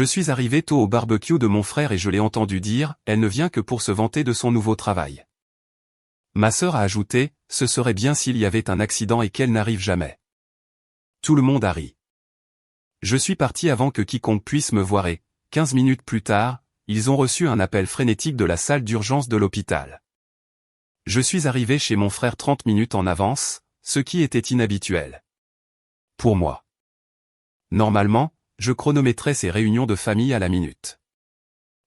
Je suis arrivé tôt au barbecue de mon frère et je l'ai entendu dire, elle ne vient que pour se vanter de son nouveau travail. Ma sœur a ajouté, ce serait bien s'il y avait un accident et qu'elle n'arrive jamais. Tout le monde a ri. Je suis parti avant que quiconque puisse me voir et, 15 minutes plus tard, ils ont reçu un appel frénétique de la salle d'urgence de l'hôpital. Je suis arrivé chez mon frère 30 minutes en avance, ce qui était inhabituel. Pour moi. Normalement, je chronométrais ces réunions de famille à la minute.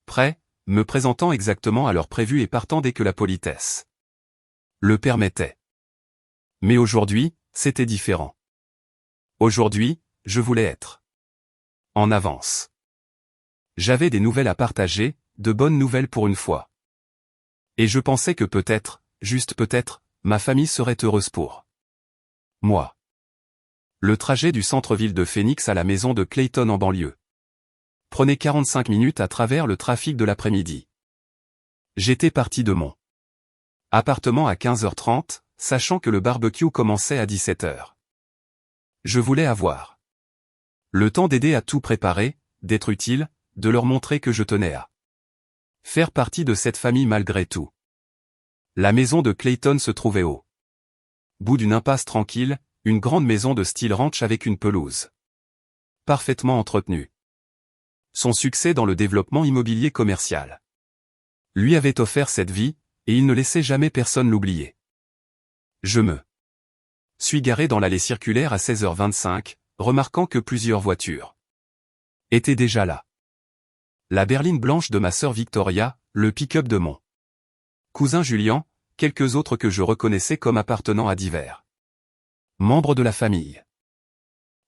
Prêt, me présentant exactement à l'heure prévue et partant dès que la politesse le permettait. Mais aujourd'hui, c'était différent. Aujourd'hui, je voulais être en avance. J'avais des nouvelles à partager, de bonnes nouvelles pour une fois. Et je pensais que peut-être, juste peut-être, ma famille serait heureuse pour moi. Le trajet du centre-ville de Phoenix à la maison de Clayton en banlieue prenait 45 minutes à travers le trafic de l'après-midi. J'étais parti de mon appartement à 15h30, sachant que le barbecue commençait à 17h. Je voulais avoir le temps d'aider à tout préparer, d'être utile, de leur montrer que je tenais à faire partie de cette famille malgré tout. La maison de Clayton se trouvait au bout d'une impasse tranquille, une grande maison de style ranch avec une pelouse parfaitement entretenue. Son succès dans le développement immobilier commercial lui avait offert cette vie, et il ne laissait jamais personne l'oublier. Je me suis garé dans l'allée circulaire à 16h25, remarquant que plusieurs voitures étaient déjà là. La berline blanche de ma sœur Victoria, le pick-up de mon cousin Julien, quelques autres que je reconnaissais comme appartenant à divers membres de la famille.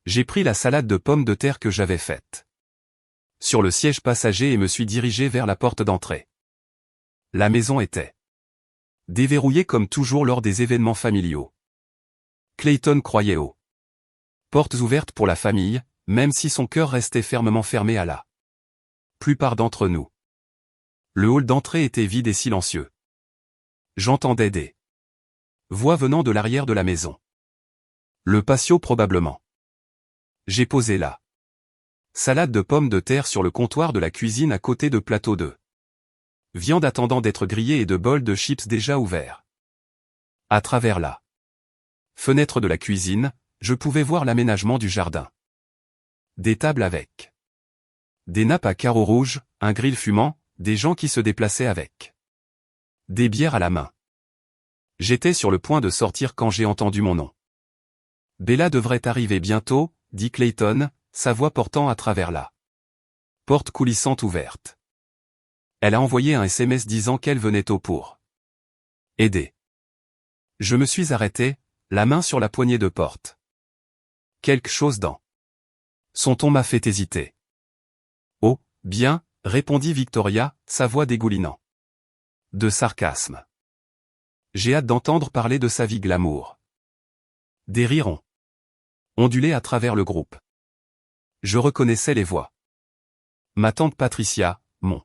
J'ai pris la salade de pommes de terre que j'avais faite sur le siège passager et me suis dirigé vers la porte d'entrée. La maison était déverrouillée comme toujours lors des événements familiaux. Clayton croyait aux portes ouvertes pour la famille, même si son cœur restait fermement fermé à la plupart d'entre nous. Le hall d'entrée était vide et silencieux. J'entendais des voix venant de l'arrière de la maison. Le patio probablement. J'ai posé la salade de pommes de terre sur le comptoir de la cuisine à côté de plateaux de viande attendant d'être grillée et de bols de chips déjà ouverts. À travers la fenêtre de la cuisine, je pouvais voir l'aménagement du jardin. Des tables avec des nappes à carreaux rouges, un grill fumant, des gens qui se déplaçaient avec des bières à la main. J'étais sur le point de sortir quand j'ai entendu mon nom. Bella devrait arriver bientôt, dit Clayton, sa voix portant à travers la porte coulissante ouverte. Elle a envoyé un SMS disant qu'elle venait au pour aider. Je me suis arrêté, la main sur la poignée de porte. Quelque chose dans son ton m'a fait hésiter. Oh, bien, répondit Victoria, sa voix dégoulinant de sarcasme. J'ai hâte d'entendre parler de sa vie glamour. Des rires ont ondulé à travers le groupe. Je reconnaissais les voix. Ma tante Patricia, mon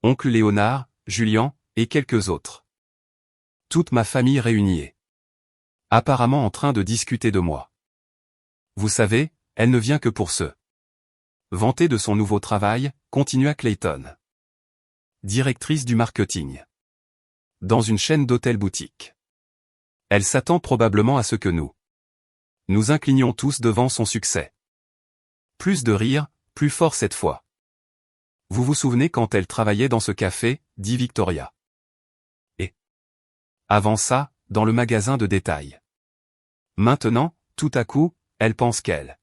oncle Léonard, Julien, et quelques autres. Toute ma famille réunie. Apparemment en train de discuter de moi. Vous savez, elle ne vient que pour se vanter de son nouveau travail, continua Clayton. Directrice du marketing. Dans une chaîne d'hôtels-boutiques. Elle s'attend probablement à ce que nous inclinions tous devant son succès. Plus de rire, plus fort cette fois. Vous vous souvenez quand elle travaillait dans ce café, dit Victoria. Et avant ça, dans le magasin de détail. Maintenant, tout à coup, elle pense qu'elle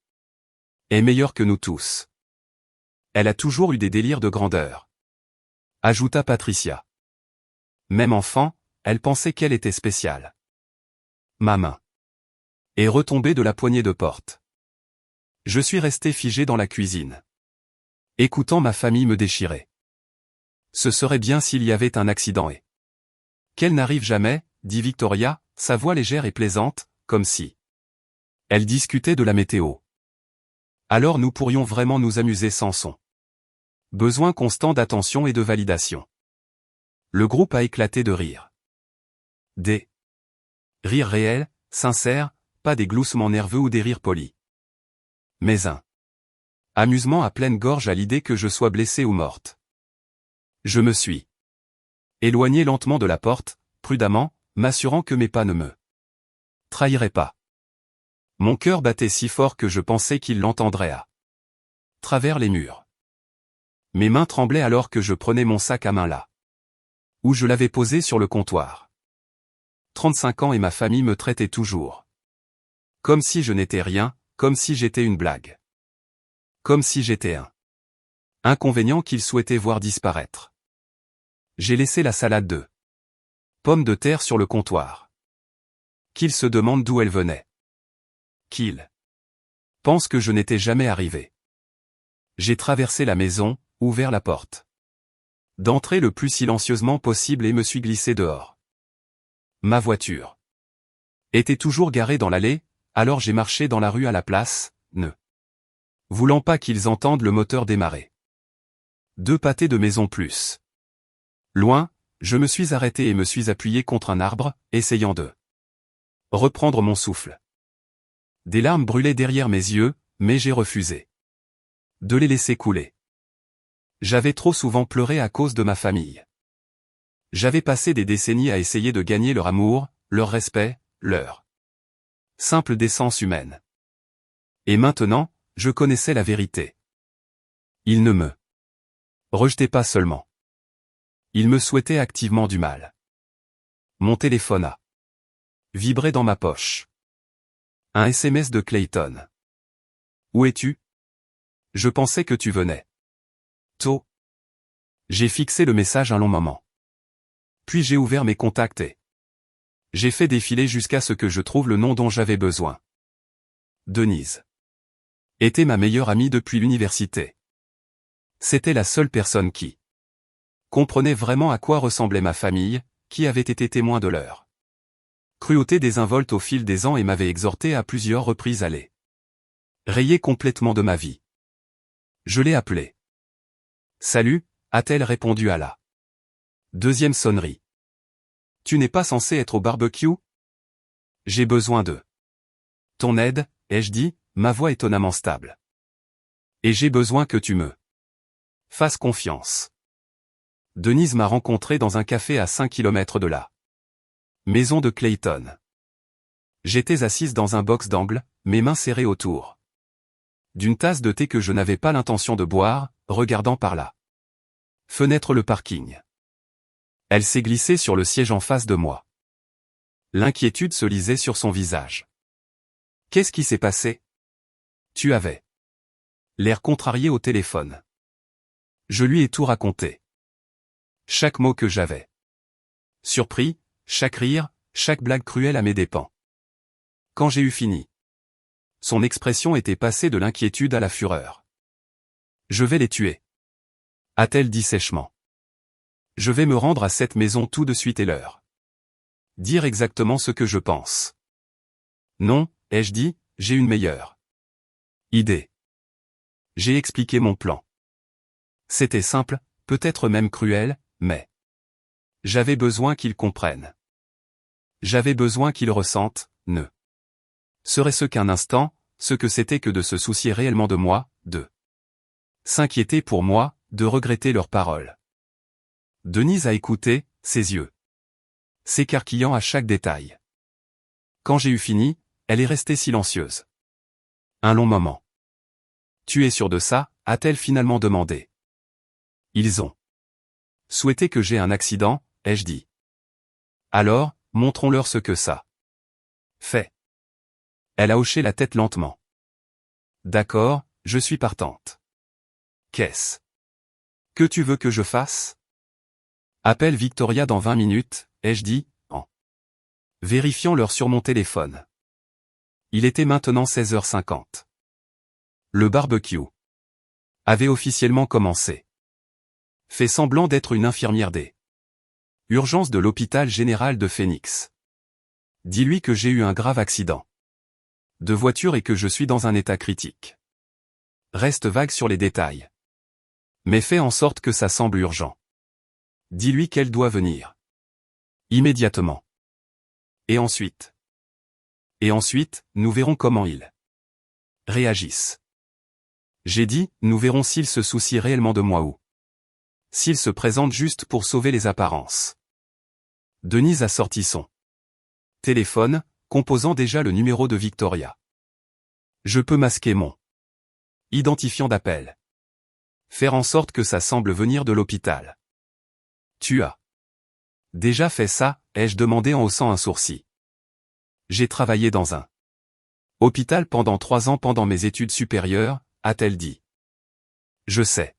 est meilleure que nous tous. Elle a toujours eu des délires de grandeur. Ajouta Patricia. Même enfant, elle pensait qu'elle était spéciale. Ma main est retombée de la poignée de porte. Je suis resté figé dans la cuisine. Écoutant ma famille me déchirer. Ce serait bien s'il y avait un accident et qu'elle n'arrive jamais, dit Victoria, sa voix légère et plaisante, comme si elle discutait de la météo. Alors nous pourrions vraiment nous amuser sans son besoin constant d'attention et de validation. Le groupe a éclaté de rire. Des rires réels, sincères, pas des gloussements nerveux ou des rires polis. Mais un Amusement à pleine gorge à l'idée que je sois blessée ou morte. Je me suis éloigné lentement de la porte, prudemment, m'assurant que mes pas ne me trahiraient pas. Mon cœur battait si fort que je pensais qu'il l'entendrait à travers les murs. Mes mains tremblaient alors que je prenais mon sac à main là, où je l'avais posé sur le comptoir. 35 ans et ma famille me traitaient toujours comme si je n'étais rien, comme si j'étais une blague. Comme si j'étais un inconvénient qu'ils souhaitaient voir disparaître. J'ai laissé la salade de pommes de terre sur le comptoir. Qu'ils se demandent d'où elle venait. Qu'ils pensent que je n'étais jamais arrivé. J'ai traversé la maison, ouvert la porte d'entrer le plus silencieusement possible et me suis glissé dehors. Ma voiture était toujours garée dans l'allée, alors j'ai marché dans la rue à la place, ne voulant pas qu'ils entendent le moteur démarrer. 2 pâtés de maison plus loin, je me suis arrêté et me suis appuyé contre un arbre, essayant de reprendre mon souffle. Des larmes brûlaient derrière mes yeux, mais j'ai refusé de les laisser couler. J'avais trop souvent pleuré à cause de ma famille. J'avais passé des décennies à essayer de gagner leur amour, leur respect, leur simple décence humaine. Et maintenant, je connaissais la vérité. Ils ne me rejetaient pas seulement. Ils me souhaitaient activement du mal. Mon téléphone a vibré dans ma poche. Un SMS de Clayton. Où es-tu? Je pensais que tu venais tôt. J'ai fixé le message un long moment. Puis j'ai ouvert mes contacts et j'ai fait défiler jusqu'à ce que je trouve le nom dont j'avais besoin. Denise était ma meilleure amie depuis l'université. C'était la seule personne qui comprenait vraiment à quoi ressemblait ma famille, qui avait été témoin de leur cruauté désinvolte au fil des ans et m'avait exhorté à plusieurs reprises à les rayer complètement de ma vie. Je l'ai appelée. Salut, a-t-elle répondu à la deuxième sonnerie. Tu n'es pas censé être au barbecue? J'ai besoin de ton aide, ai-je dit, ma voix étonnamment stable. Et j'ai besoin que tu me fasses confiance. Denise m'a rencontré dans un café à 5 kilomètres de la maison de Clayton. J'étais assise dans un box d'angle, mes mains serrées autour d'une tasse de thé que je n'avais pas l'intention de boire, regardant par la fenêtre le parking. Elle s'est glissée sur le siège en face de moi. L'inquiétude se lisait sur son visage. Qu'est-ce qui s'est passé? Tu avais l'air contrarié au téléphone. Je lui ai tout raconté. Chaque mot que j'avais surpris, chaque rire, chaque blague cruelle à mes dépens. Quand j'ai eu fini, son expression était passée de l'inquiétude à la fureur. Je vais les tuer, a-t-elle dit sèchement. Je vais me rendre à cette maison tout de suite et leur dire exactement ce que je pense. Non, ai-je dit, j'ai une meilleure idée. J'ai expliqué mon plan. C'était simple, peut-être même cruel, mais j'avais besoin qu'ils comprennent. J'avais besoin qu'ils ressentent, ne serait-ce qu'un instant, ce que c'était que de se soucier réellement de moi, de s'inquiéter pour moi, de regretter leurs paroles. Denise a écouté, ses yeux s'écarquillant à chaque détail. Quand j'ai eu fini, elle est restée silencieuse. Un long moment. Tu es sûr de ça? A-t-elle finalement demandé. Ils ont souhaité que j'aie un accident, ai-je dit. Alors, montrons-leur ce que ça fait. Elle a hoché la tête lentement. D'accord, je suis partante. Qu'est-ce que tu veux que je fasse? Appelle Victoria dans 20 minutes, ai-je dit, en vérifiant l'heure sur mon téléphone. Il était maintenant 16h50. Le barbecue avait officiellement commencé. Fait semblant d'être une infirmière des urgences de l'hôpital général de Phoenix. Dis-lui que j'ai eu un grave accident de voiture et que je suis dans un état critique. Reste vague sur les détails. Mais fais en sorte que ça semble urgent. Dis-lui qu'elle doit venir immédiatement. Et ensuite, nous verrons comment ils réagissent. J'ai dit, nous verrons s'il se soucie réellement de moi ou s'il se présente juste pour sauver les apparences. Denise a sorti son téléphone, composant déjà le numéro de Victoria. Je peux masquer mon identifiant d'appel. Faire en sorte que ça semble venir de l'hôpital. Tu as déjà fait ça, ai-je demandé en haussant un sourcil. J'ai travaillé dans un hôpital pendant 3 ans pendant mes études supérieures, a-t-elle dit. Je sais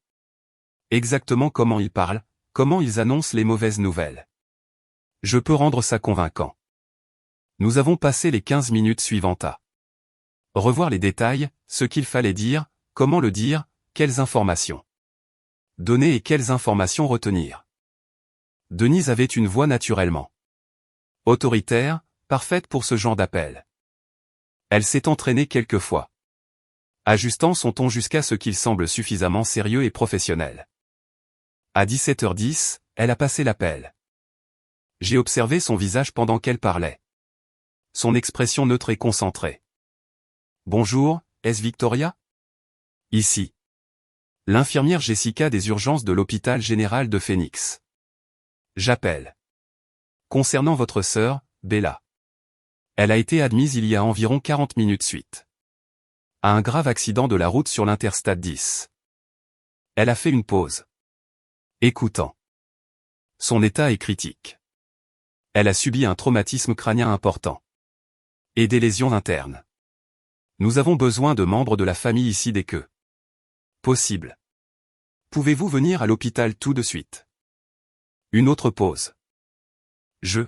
exactement comment ils parlent, comment ils annoncent les mauvaises nouvelles. Je peux rendre ça convaincant. Nous avons passé les 15 minutes suivantes à revoir les détails, ce qu'il fallait dire, comment le dire, quelles informations donner et quelles informations retenir. Denise avait une voix naturellement autoritaire, parfaite pour ce genre d'appel. Elle s'est entraînée quelques fois, ajustant son ton jusqu'à ce qu'il semble suffisamment sérieux et professionnel. À 17h10, elle a passé l'appel. J'ai observé son visage pendant qu'elle parlait. Son expression neutre et concentrée. Bonjour, est-ce Victoria? Ici. L'infirmière Jessica des urgences de l'hôpital général de Phoenix. J'appelle. Concernant votre sœur, Bella. Elle a été admise il y a environ 40 minutes suite à un grave accident de la route sur l'Interstate 10. Elle a fait une pause. Écoutant. Son état est critique. Elle a subi un traumatisme crânien important. Et des lésions internes. Nous avons besoin de membres de la famille ici dès que possible. Pouvez-vous venir à l'hôpital tout de suite? Une autre pause. Je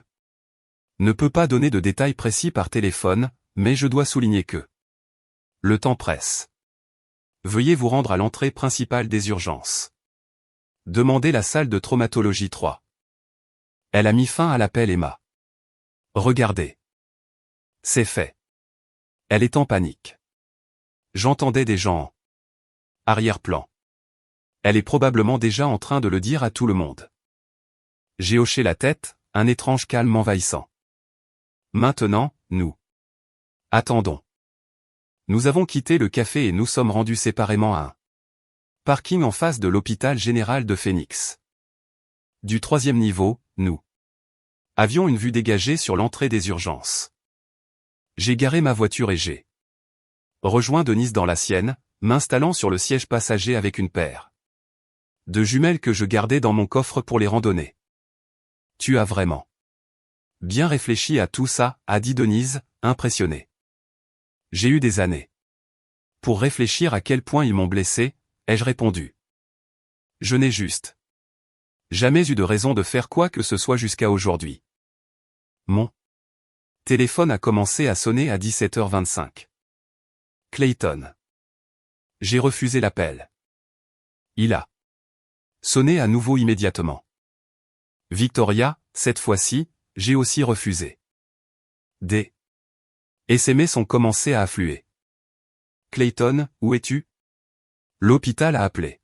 ne peux pas donner de détails précis par téléphone, mais je dois souligner que le temps presse. Veuillez vous rendre à l'entrée principale des urgences. Demandez la salle de traumatologie 3. Elle a mis fin à l'appel et m'a regardé. C'est fait. Elle est en panique. J'entendais des gens en arrière-plan. Elle est probablement déjà en train de le dire à tout le monde. J'ai hoché la tête, un étrange calme envahissant. Maintenant, nous attendons. Nous avons quitté le café et nous sommes rendus séparément à un parking en face de l'hôpital général de Phoenix. Du 3e niveau, nous avions une vue dégagée sur l'entrée des urgences. J'ai garé ma voiture et j'ai rejoint Denise dans la sienne, m'installant sur le siège passager avec une paire de jumelles que je gardais dans mon coffre pour les randonnées. Tu as vraiment bien réfléchi à tout ça, a dit Denise, impressionnée. J'ai eu des années pour réfléchir à quel point ils m'ont blessé, ai-je répondu. Je n'ai juste jamais eu de raison de faire quoi que ce soit jusqu'à aujourd'hui. Mon téléphone a commencé à sonner à 17h25. Clayton. J'ai refusé l'appel. Il a sonné à nouveau immédiatement. Victoria, cette fois-ci, j'ai aussi refusé. Des SMS ont commencé à affluer. Clayton, où es-tu? L'hôpital a appelé.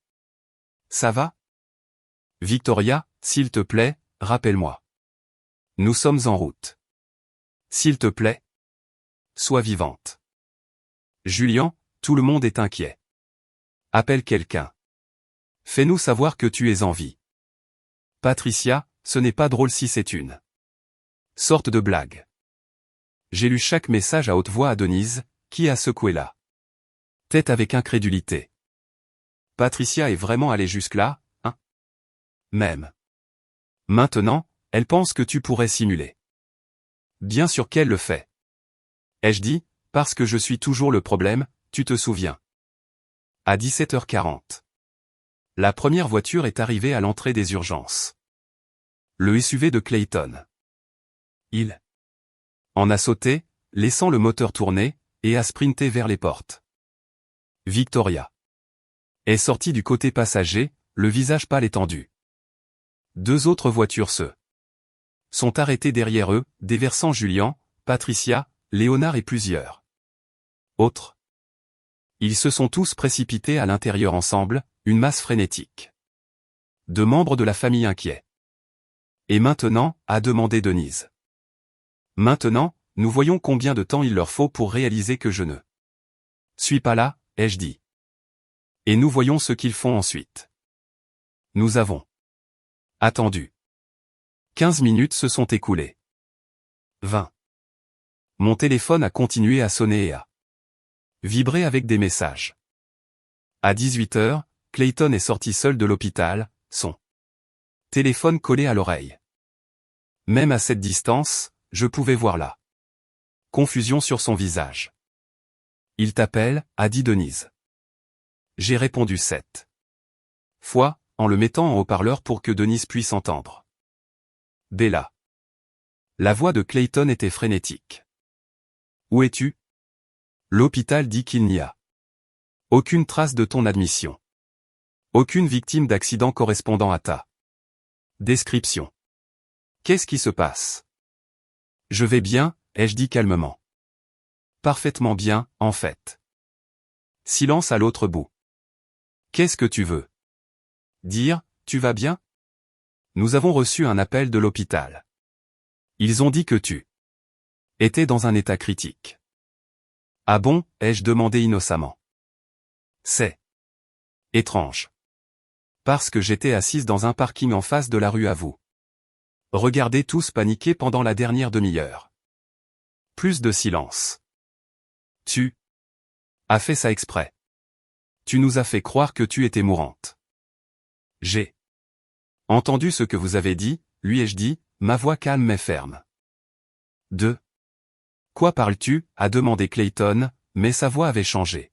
Ça va? Victoria, s'il te plaît, rappelle-moi. Nous sommes en route. S'il te plaît. Sois vivante. Julian, tout le monde est inquiet. Appelle quelqu'un. Fais-nous savoir que tu es en vie. Patricia, ce n'est pas drôle si c'est une sorte de blague. J'ai lu chaque message à haute voix à Denise, qui a secoué la tête avec incrédulité. Patricia est vraiment allée jusque-là, hein? Même. Maintenant, elle pense que tu pourrais simuler. Bien sûr qu'elle le fait. Ai-je dit, parce que je suis toujours le problème, tu te souviens. À 17h40. La première voiture est arrivée à l'entrée des urgences. Le SUV de Clayton. Il en a sauté, laissant le moteur tourner, et a sprinté vers les portes. Victoria est sortie du côté passager, le visage pâle et tendu. 2 autres voitures sont arrêtées derrière eux, déversant Julian, Patricia, Léonard et plusieurs autres. Ils se sont tous précipités à l'intérieur ensemble, une masse frénétique de membres de la famille inquiets. Et maintenant, a demandé Denise. Maintenant, nous voyons combien de temps il leur faut pour réaliser que je ne suis pas là, ai-je dit. Et nous voyons ce qu'ils font ensuite. Nous avons attendu. 15 minutes se sont écoulées. 20. Mon téléphone a continué à sonner et à vibrer avec des messages. À 18 heures, Clayton est sorti seul de l'hôpital, son téléphone collé à l'oreille. Même à cette distance, je pouvais voir la confusion sur son visage. Il t'appelle, a dit Denise. J'ai répondu 7 fois, en le mettant en haut-parleur pour que Denise puisse entendre. Bella. La voix de Clayton était frénétique. Où es-tu? L'hôpital dit qu'il n'y a aucune trace de ton admission. Aucune victime d'accident correspondant à ta description. Qu'est-ce qui se passe? Je vais bien, ai-je dit calmement. Parfaitement bien, en fait. Silence à l'autre bout. Qu'est-ce que tu veux dire, tu vas bien? Nous avons reçu un appel de l'hôpital. Ils ont dit que tu étais dans un état critique. Ah bon, ai-je demandé innocemment. C'est étrange. Parce que j'étais assise dans un parking en face de la rue à vous. Regardez tous paniquer pendant la dernière demi-heure. Plus de silence. Tu as fait ça exprès. Tu nous as fait croire que tu étais mourante. J'ai entendu ce que vous avez dit, lui ai-je dit, ma voix calme mais ferme. De quoi parles-tu? A demandé Clayton, mais sa voix avait changé.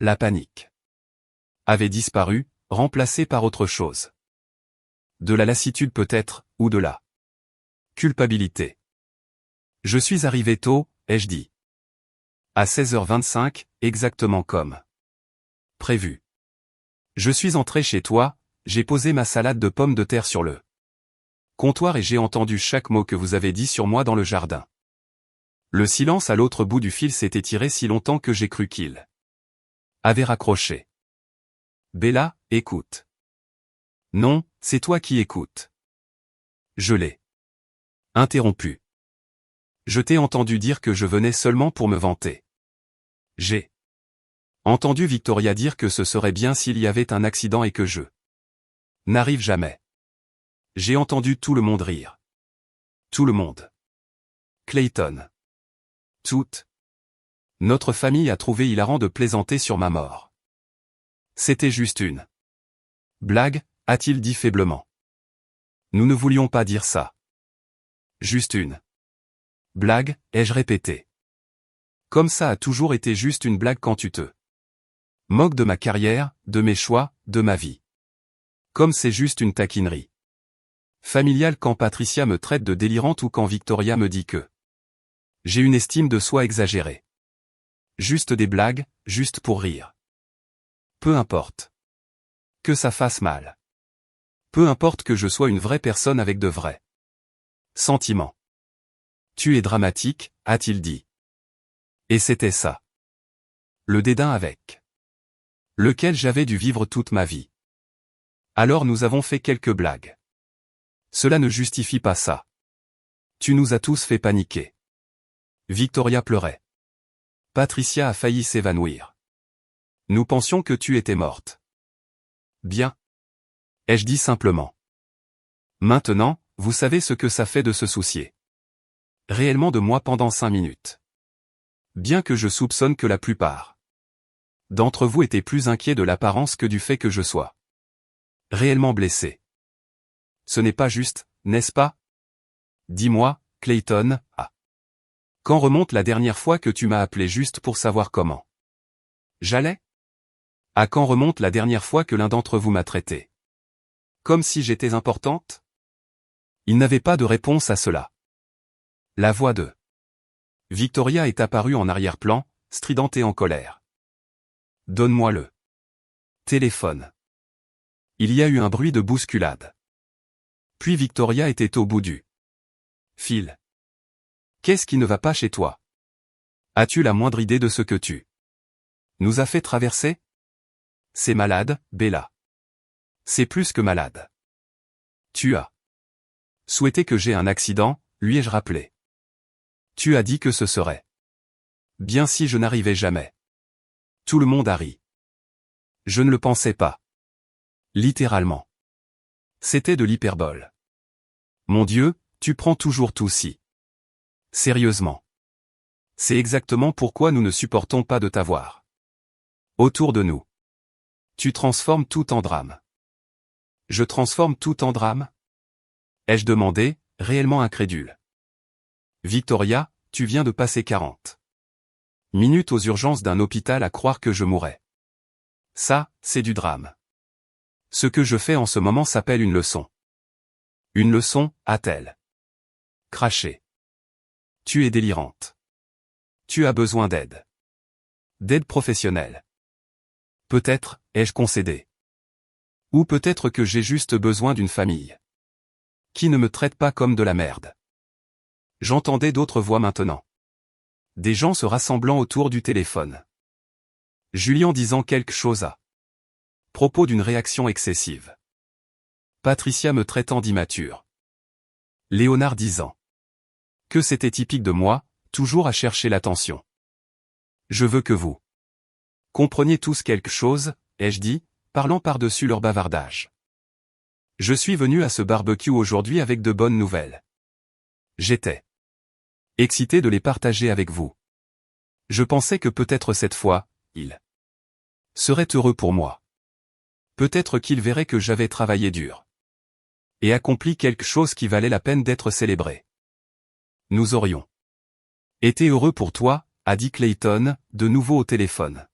La panique avait disparu, remplacée par autre chose. De la lassitude peut-être, ou de la culpabilité. Je suis arrivé tôt, ai-je dit. À 16h25, exactement comme prévu. Je suis entré chez toi, j'ai posé ma salade de pommes de terre sur le comptoir et j'ai entendu chaque mot que vous avez dit sur moi dans le jardin. Le silence à l'autre bout du fil s'est étiré si longtemps que j'ai cru qu'il avait raccroché. Bella, écoute. Non, c'est toi qui écoutes. Je l'ai interrompu. Je t'ai entendu dire que je venais seulement pour me vanter. J'ai entendu Victoria dire que ce serait bien s'il y avait un accident et que je n'arrive jamais. J'ai entendu tout le monde rire. Tout le monde. Clayton. Toute notre famille a trouvé hilarant de plaisanter sur ma mort. C'était juste une blague, a-t-il dit faiblement. Nous ne voulions pas dire ça. Juste une blague, ai-je répété. Comme ça a toujours été juste une blague quand tu te moques de ma carrière, de mes choix, de ma vie. Comme c'est juste une taquinerie familiale quand Patricia me traite de délirante ou quand Victoria me dit que j'ai une estime de soi exagérée. Juste des blagues, juste pour rire. Peu importe. Que ça fasse mal. Peu importe que je sois une vraie personne avec de vrais sentiments. Tu es dramatique, a-t-il dit. Et c'était ça. Le dédain avec lequel j'avais dû vivre toute ma vie. Alors nous avons fait quelques blagues. Cela ne justifie pas ça. Tu nous as tous fait paniquer. Victoria pleurait. Patricia a failli s'évanouir. Nous pensions que tu étais morte. Bien. Ai-je dit simplement. Maintenant, vous savez ce que ça fait de se soucier réellement de moi pendant 5 minutes. Bien que je soupçonne que la plupart d'entre vous étaient plus inquiets de l'apparence que du fait que je sois réellement blessé. Ce n'est pas juste, n'est-ce pas? Dis-moi, Clayton, quand remonte la dernière fois que tu m'as appelé juste pour savoir comment j'allais? À quand remonte la dernière fois que l'un d'entre vous m'a traité comme si j'étais importante? Il n'avait pas de réponse à cela. La voix de Victoria est apparue en arrière-plan, stridente et en colère. Donne-moi le téléphone. Il y a eu un bruit de bousculade. Puis Victoria était au bout du fil. Qu'est-ce qui ne va pas chez toi? As-tu la moindre idée de ce que tu nous as fait traverser? C'est malade, Bella. C'est plus que malade. Tu as souhaité que j'aie un accident, lui ai-je rappelé. Tu as dit que ce serait bien si je n'arrivais jamais. Tout le monde a ri. Je ne le pensais pas. Littéralement. C'était de l'hyperbole. Mon Dieu, tu prends toujours tout si sérieusement. C'est exactement pourquoi nous ne supportons pas de t'avoir autour de nous. Tu transformes tout en drame. Je transforme tout en drame? Ai-je demandé, réellement incrédule. Victoria, tu viens de passer 40 minutes aux urgences d'un hôpital à croire que je mourrais. Ça, c'est du drame. Ce que je fais en ce moment s'appelle une leçon. Une leçon, a-t-elle craché. Tu es délirante. Tu as besoin d'aide. D'aide professionnelle. Peut-être, ai-je concédé. Ou peut-être que j'ai juste besoin d'une famille qui ne me traite pas comme de la merde. J'entendais d'autres voix maintenant. Des gens se rassemblant autour du téléphone. Julien disant quelque chose à propos d'une réaction excessive. Patricia me traitant d'immature. Léonard disant que c'était typique de moi, toujours à chercher l'attention. Je veux que vous compreniez tous quelque chose, ai-je dit, parlant par-dessus leur bavardage. Je suis venu à ce barbecue aujourd'hui avec de bonnes nouvelles. J'étais excité de les partager avec vous. Je pensais que peut-être cette fois, il serait heureux pour moi. Peut-être qu'il verrait que j'avais travaillé dur et accompli quelque chose qui valait la peine d'être célébré. Nous aurions été heureux pour toi, a dit Clayton, de nouveau au téléphone.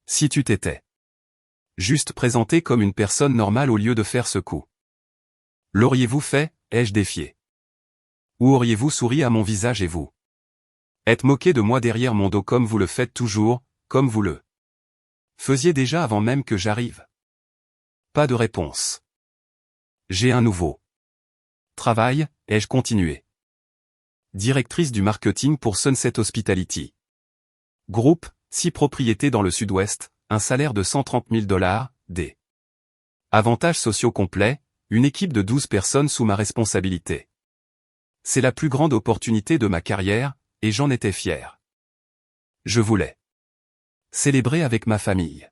Si tu t'étais juste présenté comme une personne normale au lieu de faire ce coup. L'auriez-vous fait, ai-je défié? Ou auriez-vous souri à mon visage et vous êtes moqué de moi derrière mon dos comme vous le faites toujours, comme vous le faisiez déjà avant même que j'arrive? Pas de réponse. J'ai un nouveau travail, ai-je continué. Directrice du marketing pour Sunset Hospitality Groupe, 6 propriétés dans le sud-ouest, un salaire de $130 000, des avantages sociaux complets, une équipe de 12 personnes sous ma responsabilité. C'est la plus grande opportunité de ma carrière, et j'en étais fier. Je voulais célébrer avec ma famille.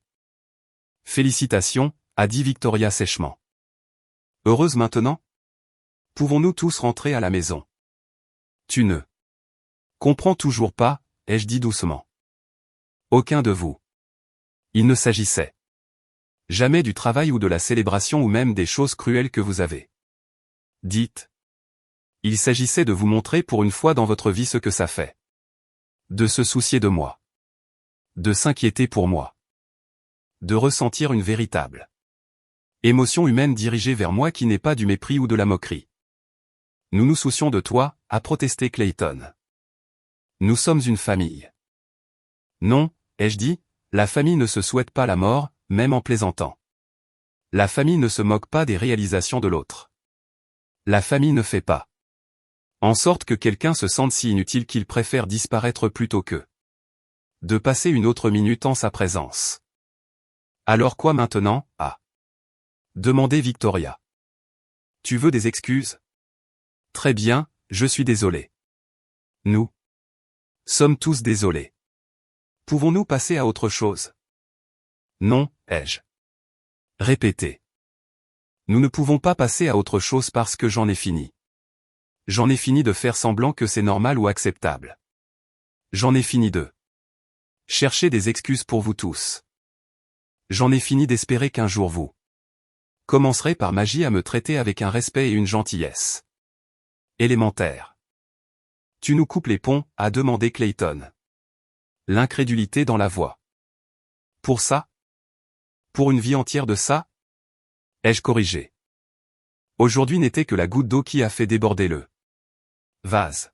Félicitations, a dit Victoria sèchement. Heureuse maintenant? Pouvons-nous tous rentrer à la maison? Tu ne comprends toujours pas, ai-je dit doucement. Aucun de vous. Il ne s'agissait jamais du travail ou de la célébration ou même des choses cruelles que vous avez dites. Il s'agissait de vous montrer pour une fois dans votre vie ce que ça fait. De se soucier de moi. De s'inquiéter pour moi. De ressentir une véritable émotion humaine dirigée vers moi qui n'est pas du mépris ou de la moquerie. Nous nous soucions de toi, a protesté Clayton. Nous sommes une famille. Non, ai-je dit, la famille ne se souhaite pas la mort, même en plaisantant. La famille ne se moque pas des réalisations de l'autre. La famille ne fait pas en sorte que quelqu'un se sente si inutile qu'il préfère disparaître plutôt que de passer une autre minute en sa présence. Alors quoi maintenant, a demandé Victoria. Tu veux des excuses? Très bien, je suis désolé. Nous sommes tous désolés. Pouvons-nous passer à autre chose? Non, ai-je répété. Nous ne pouvons pas passer à autre chose parce que j'en ai fini. J'en ai fini de faire semblant que c'est normal ou acceptable. J'en ai fini de chercher des excuses pour vous tous. J'en ai fini d'espérer qu'un jour vous commencerez par magie à me traiter avec un respect et une gentillesse élémentaire. Tu nous coupes les ponts, a demandé Clayton. L'incrédulité dans la voix. Pour ça? Pour une vie entière de ça? Ai-je corrigé? Aujourd'hui n'était que la goutte d'eau qui a fait déborder le vase.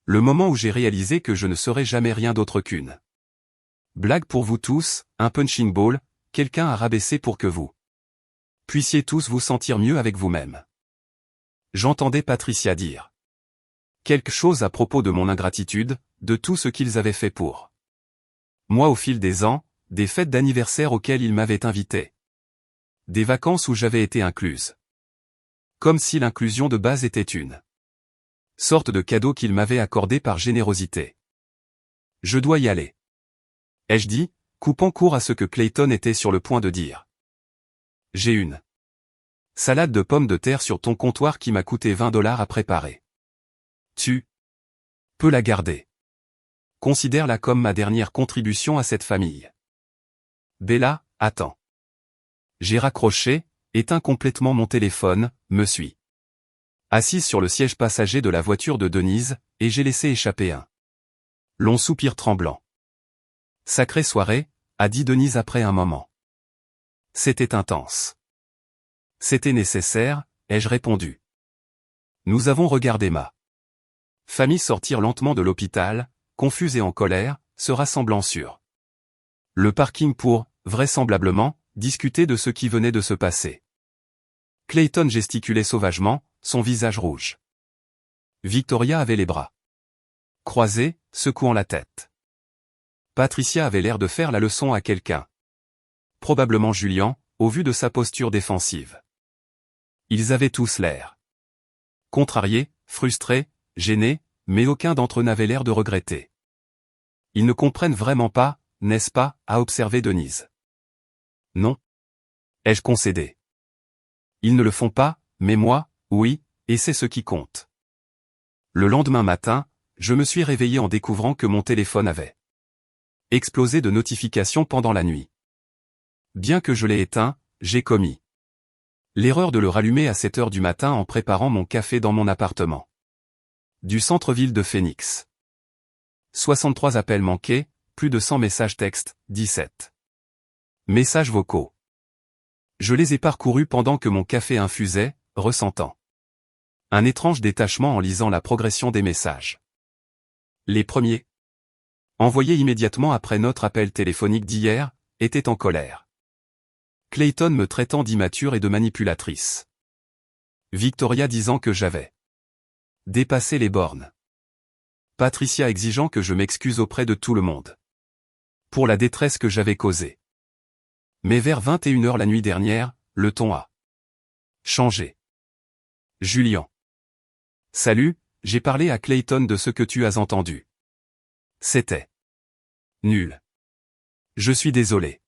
Le moment où j'ai réalisé que je ne serais jamais rien d'autre qu'une blague pour vous tous, un punching ball, quelqu'un à rabaisser pour que vous puissiez tous vous sentir mieux avec vous-même. J'entendais Patricia dire quelque chose à propos de mon ingratitude, de tout ce qu'ils avaient fait pour moi au fil des ans, des fêtes d'anniversaire auxquelles ils m'avaient invité. Des vacances où j'avais été incluse. Comme si l'inclusion de base était une sorte de cadeau qu'ils m'avaient accordé par générosité. Je dois y aller. Ai-je dit, coupant court à ce que Clayton était sur le point de dire. J'ai une salade de pommes de terre sur ton comptoir qui m'a coûté 20 $ à préparer. Tu peux la garder. Considère-la comme ma dernière contribution à cette famille. Bella, attends. J'ai raccroché, éteint complètement mon téléphone, me suis assise sur le siège passager de la voiture de Denise, et j'ai laissé échapper un long soupir tremblant. Sacrée soirée, a dit Denise après un moment. C'était intense. C'était nécessaire, ai-je répondu. Nous avons regardé ma famille sortir lentement de l'hôpital, confuse et en colère, se rassemblant sur le parking pour, vraisemblablement, discuter de ce qui venait de se passer. Clayton gesticulait sauvagement, son visage rouge. Victoria avait les bras croisés, secouant la tête. Patricia avait l'air de faire la leçon à quelqu'un. Probablement Julian, au vu de sa posture défensive. Ils avaient tous l'air contrariés, frustrés, gênés, mais aucun d'entre eux n'avait l'air de regretter. Ils ne comprennent vraiment pas, n'est-ce pas, a observé Denise. Non. Ai-je concédé. Ils ne le font pas, mais moi, oui, et c'est ce qui compte. Le lendemain matin, je me suis réveillé en découvrant que mon téléphone avait explosé de notifications pendant la nuit. Bien que je l'ai éteint, j'ai commis l'erreur de le rallumer à 7 heures du matin en préparant mon café dans mon appartement. Du centre-ville de Phoenix. 63 appels manqués, plus de 100 messages textes, 17 messages vocaux. Je les ai parcourus pendant que mon café infusait, ressentant un étrange détachement en lisant la progression des messages. Les premiers, envoyés immédiatement après notre appel téléphonique d'hier, étaient en colère. Clayton me traitant d'immature et de manipulatrice. Victoria disant que j'avais dépassé les bornes. Patricia exigeant que je m'excuse auprès de tout le monde pour la détresse que j'avais causée. Mais vers 21 h la nuit dernière, le ton a changé. Julian. Salut, j'ai parlé à Clayton de ce que tu as entendu. C'était nul. Je suis désolé.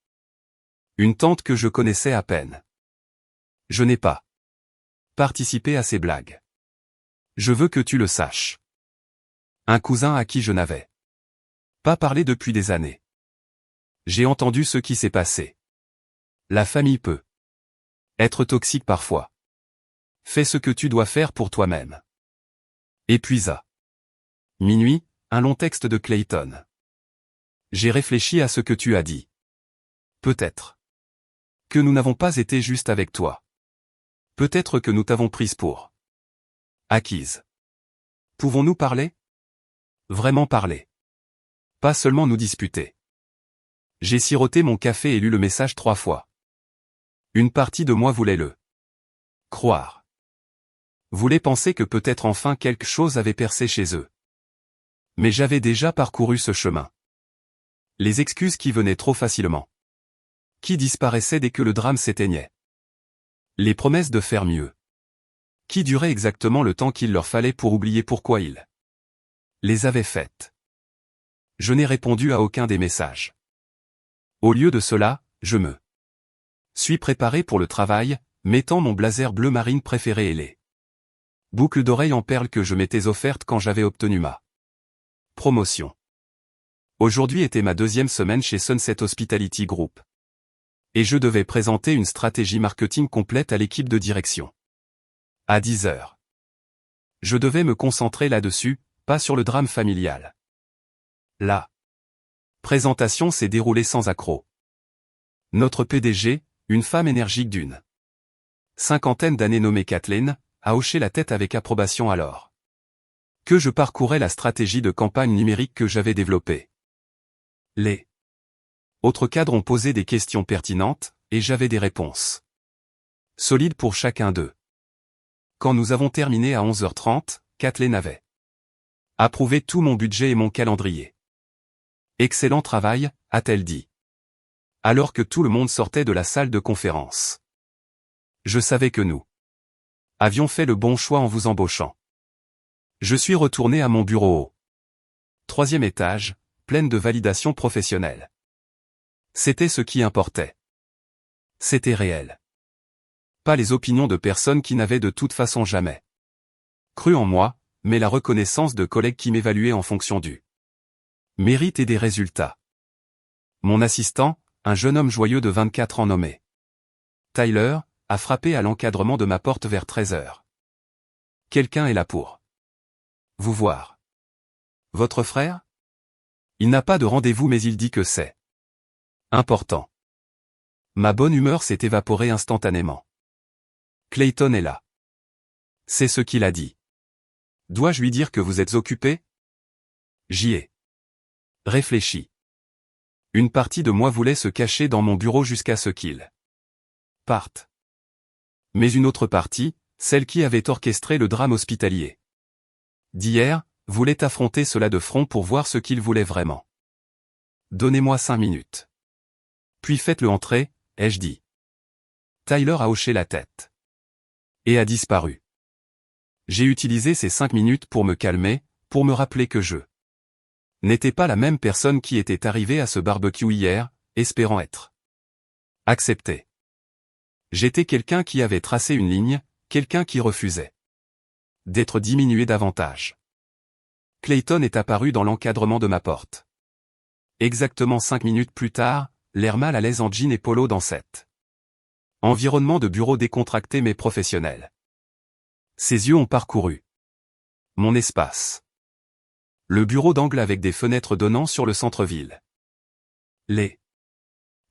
Une tante que je connaissais à peine. Je n'ai pas participé à ces blagues. Je veux que tu le saches. Un cousin à qui je n'avais pas parlé depuis des années. J'ai entendu ce qui s'est passé. La famille peut être toxique parfois. Fais ce que tu dois faire pour toi-même. Et puis à minuit, un long texte de Clayton. J'ai réfléchi à ce que tu as dit. Peut-être que nous n'avons pas été justes avec toi. Peut-être que nous t'avons prise pour acquise. Pouvons-nous parler? Vraiment parler. Pas seulement nous disputer. J'ai siroté mon café et lu le message 3 fois. Une partie de moi voulait le croire. Voulait penser que peut-être enfin quelque chose avait percé chez eux. Mais j'avais déjà parcouru ce chemin. Les excuses qui venaient trop facilement. Qui disparaissaient dès que le drame s'éteignait. Les promesses de faire mieux. Qui duraient exactement le temps qu'il leur fallait pour oublier pourquoi ils les avaient faites. Je n'ai répondu à aucun des messages. Au lieu de cela, je me suis préparé pour le travail, mettant mon blazer bleu marine préféré et les boucles d'oreilles en perles que je m'étais offertes quand j'avais obtenu ma promotion. Aujourd'hui était ma 2e semaine chez Sunset Hospitality Group. Et je devais présenter une stratégie marketing complète à l'équipe de direction. À 10 h. Je devais me concentrer là-dessus, pas sur le drame familial. La présentation s'est déroulée sans accroc. Notre PDG, une femme énergique d'une cinquantaine d'années nommée Kathleen, a hoché la tête avec approbation alors que je parcourais la stratégie de campagne numérique que j'avais développée. Les autres cadres ont posé des questions pertinentes, et j'avais des réponses solides pour chacun d'eux. Quand nous avons terminé à 11 h 30, Kathleen avait approuvé tout mon budget et mon calendrier. Excellent travail, a-t-elle dit. Alors que tout le monde sortait de la salle de conférence. Je savais que nous avions fait le bon choix en vous embauchant. Je suis retourné à mon bureau au 3e étage, pleine de validation professionnelle. C'était ce qui importait. C'était réel. Pas les opinions de personnes qui n'avaient de toute façon jamais cru en moi, mais la reconnaissance de collègues qui m'évaluaient en fonction du mérite et des résultats. Mon assistant, un jeune homme joyeux de 24 ans nommé Tyler, a frappé à l'encadrement de ma porte vers 13 heures. Quelqu'un est là pour vous voir. Votre frère? Il n'a pas de rendez-vous mais il dit que c'est important. Ma bonne humeur s'est évaporée instantanément. Clayton est là. C'est ce qu'il a dit. Dois-je lui dire que vous êtes occupé? J'y ai réfléchi. Une partie de moi voulait se cacher dans mon bureau jusqu'à ce qu'il parte. Mais une autre partie, celle qui avait orchestré le drame hospitalier d'hier, voulait affronter cela de front pour voir ce qu'il voulait vraiment. Donnez-moi 5 minutes. Puis faites-le entrer, ai-je dit. Tyler a hoché la tête. Et a disparu. J'ai utilisé ces 5 minutes pour me calmer, pour me rappeler que je n'étais pas la même personne qui était arrivée à ce barbecue hier, espérant être accepté. J'étais quelqu'un qui avait tracé une ligne, quelqu'un qui refusait d'être diminué davantage. Clayton est apparu dans l'encadrement de ma porte. Exactement 5 minutes plus tard, l'air mal à l'aise en jean et polo dans cet environnement de bureau décontracté mais professionnel. Ses yeux ont parcouru mon espace. Le bureau d'angle avec des fenêtres donnant sur le centre-ville. Les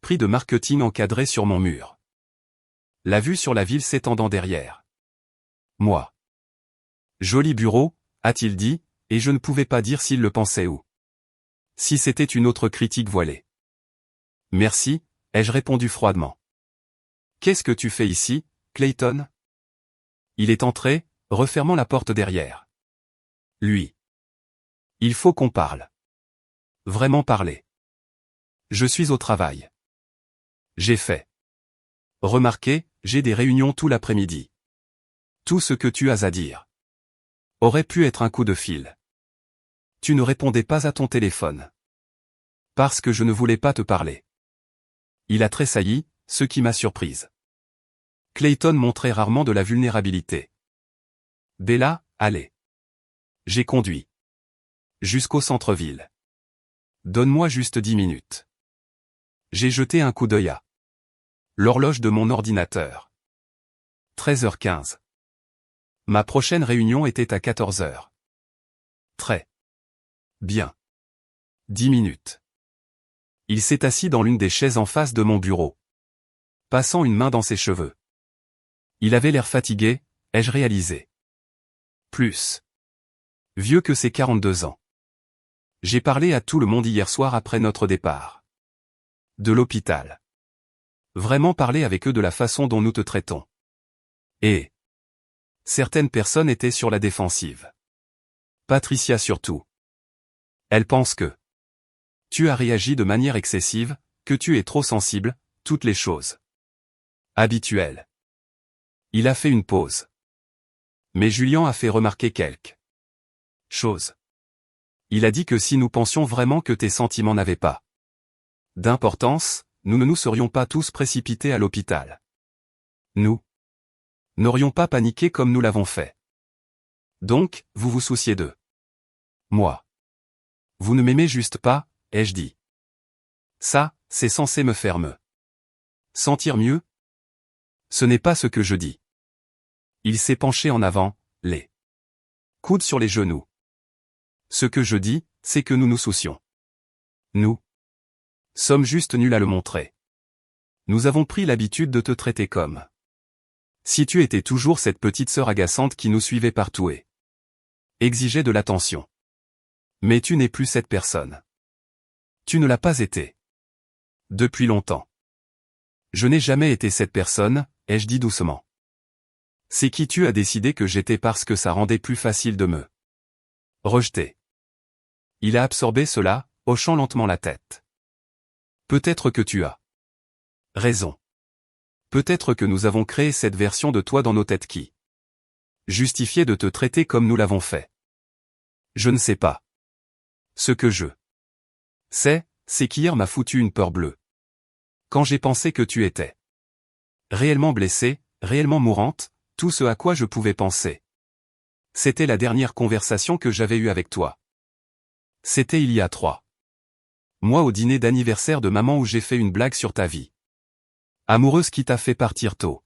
prix de marketing encadrés sur mon mur. La vue sur la ville s'étendant derrière moi. Joli bureau, a-t-il dit, et je ne pouvais pas dire s'il le pensait ou si c'était une autre critique voilée. Merci, ai-je répondu froidement. Qu'est-ce que tu fais ici, Clayton? Il est entré, refermant la porte derrière lui. Il faut qu'on parle. Vraiment parler. Je suis au travail. J'ai fait remarquer, j'ai des réunions tout l'après-midi. Tout ce que tu as à dire aurait pu être un coup de fil. Tu ne répondais pas à ton téléphone. Parce que je ne voulais pas te parler. Il a tressailli, ce qui m'a surprise. Clayton montrait rarement de la vulnérabilité. Bella, allez. J'ai conduit jusqu'au centre-ville. Donne-moi juste 10 minutes. J'ai jeté un coup d'œil à l'horloge de mon ordinateur. 13h15. Ma prochaine réunion était à 14h. Très bien. 10 minutes. Il s'est assis dans l'une des chaises en face de mon bureau, passant une main dans ses cheveux. Il avait l'air fatigué, ai-je réalisé. Plus vieux que ses 42 ans. J'ai parlé à tout le monde hier soir après notre départ de l'hôpital. Vraiment parler avec eux de la façon dont nous te traitons. Et certaines personnes étaient sur la défensive. Patricia surtout. Elle pense que tu as réagi de manière excessive, que tu es trop sensible, toutes les choses habituelles. Il a fait une pause. Mais Julian a fait remarquer quelque chose. Il a dit que si nous pensions vraiment que tes sentiments n'avaient pas d'importance, nous ne nous serions pas tous précipités à l'hôpital. Nous n'aurions pas paniqué comme nous l'avons fait. Donc, vous vous souciez d'eux. Moi. Vous ne m'aimez juste pas, ai-je dit. Ça, c'est censé me faire me sentir mieux? Ce n'est pas ce que je dis. Il s'est penché en avant, les coudes sur les genoux. Ce que je dis, c'est que nous nous soucions. Nous sommes juste nuls à le montrer. Nous avons pris l'habitude de te traiter comme si tu étais toujours cette petite sœur agaçante qui nous suivait partout et exigeait de l'attention. Mais tu n'es plus cette personne. Tu ne l'as pas été. Depuis longtemps. Je n'ai jamais été cette personne, ai-je dit doucement. C'est qui tu as décidé que j'étais parce que ça rendait plus facile de me rejeter. Il a absorbé cela, hochant lentement la tête. Peut-être que tu as raison. Peut-être que nous avons créé cette version de toi dans nos têtes qui justifiait de te traiter comme nous l'avons fait. Je ne sais pas. Ce que je sais, c'est qu'hier m'a foutu une peur bleue. Quand j'ai pensé que tu étais réellement blessée, réellement mourante, tout ce à quoi je pouvais penser. C'était la dernière conversation que j'avais eue avec toi. C'était il y a 3 mois au dîner d'anniversaire de maman où j'ai fait une blague sur ta vie amoureuse qui t'a fait partir tôt.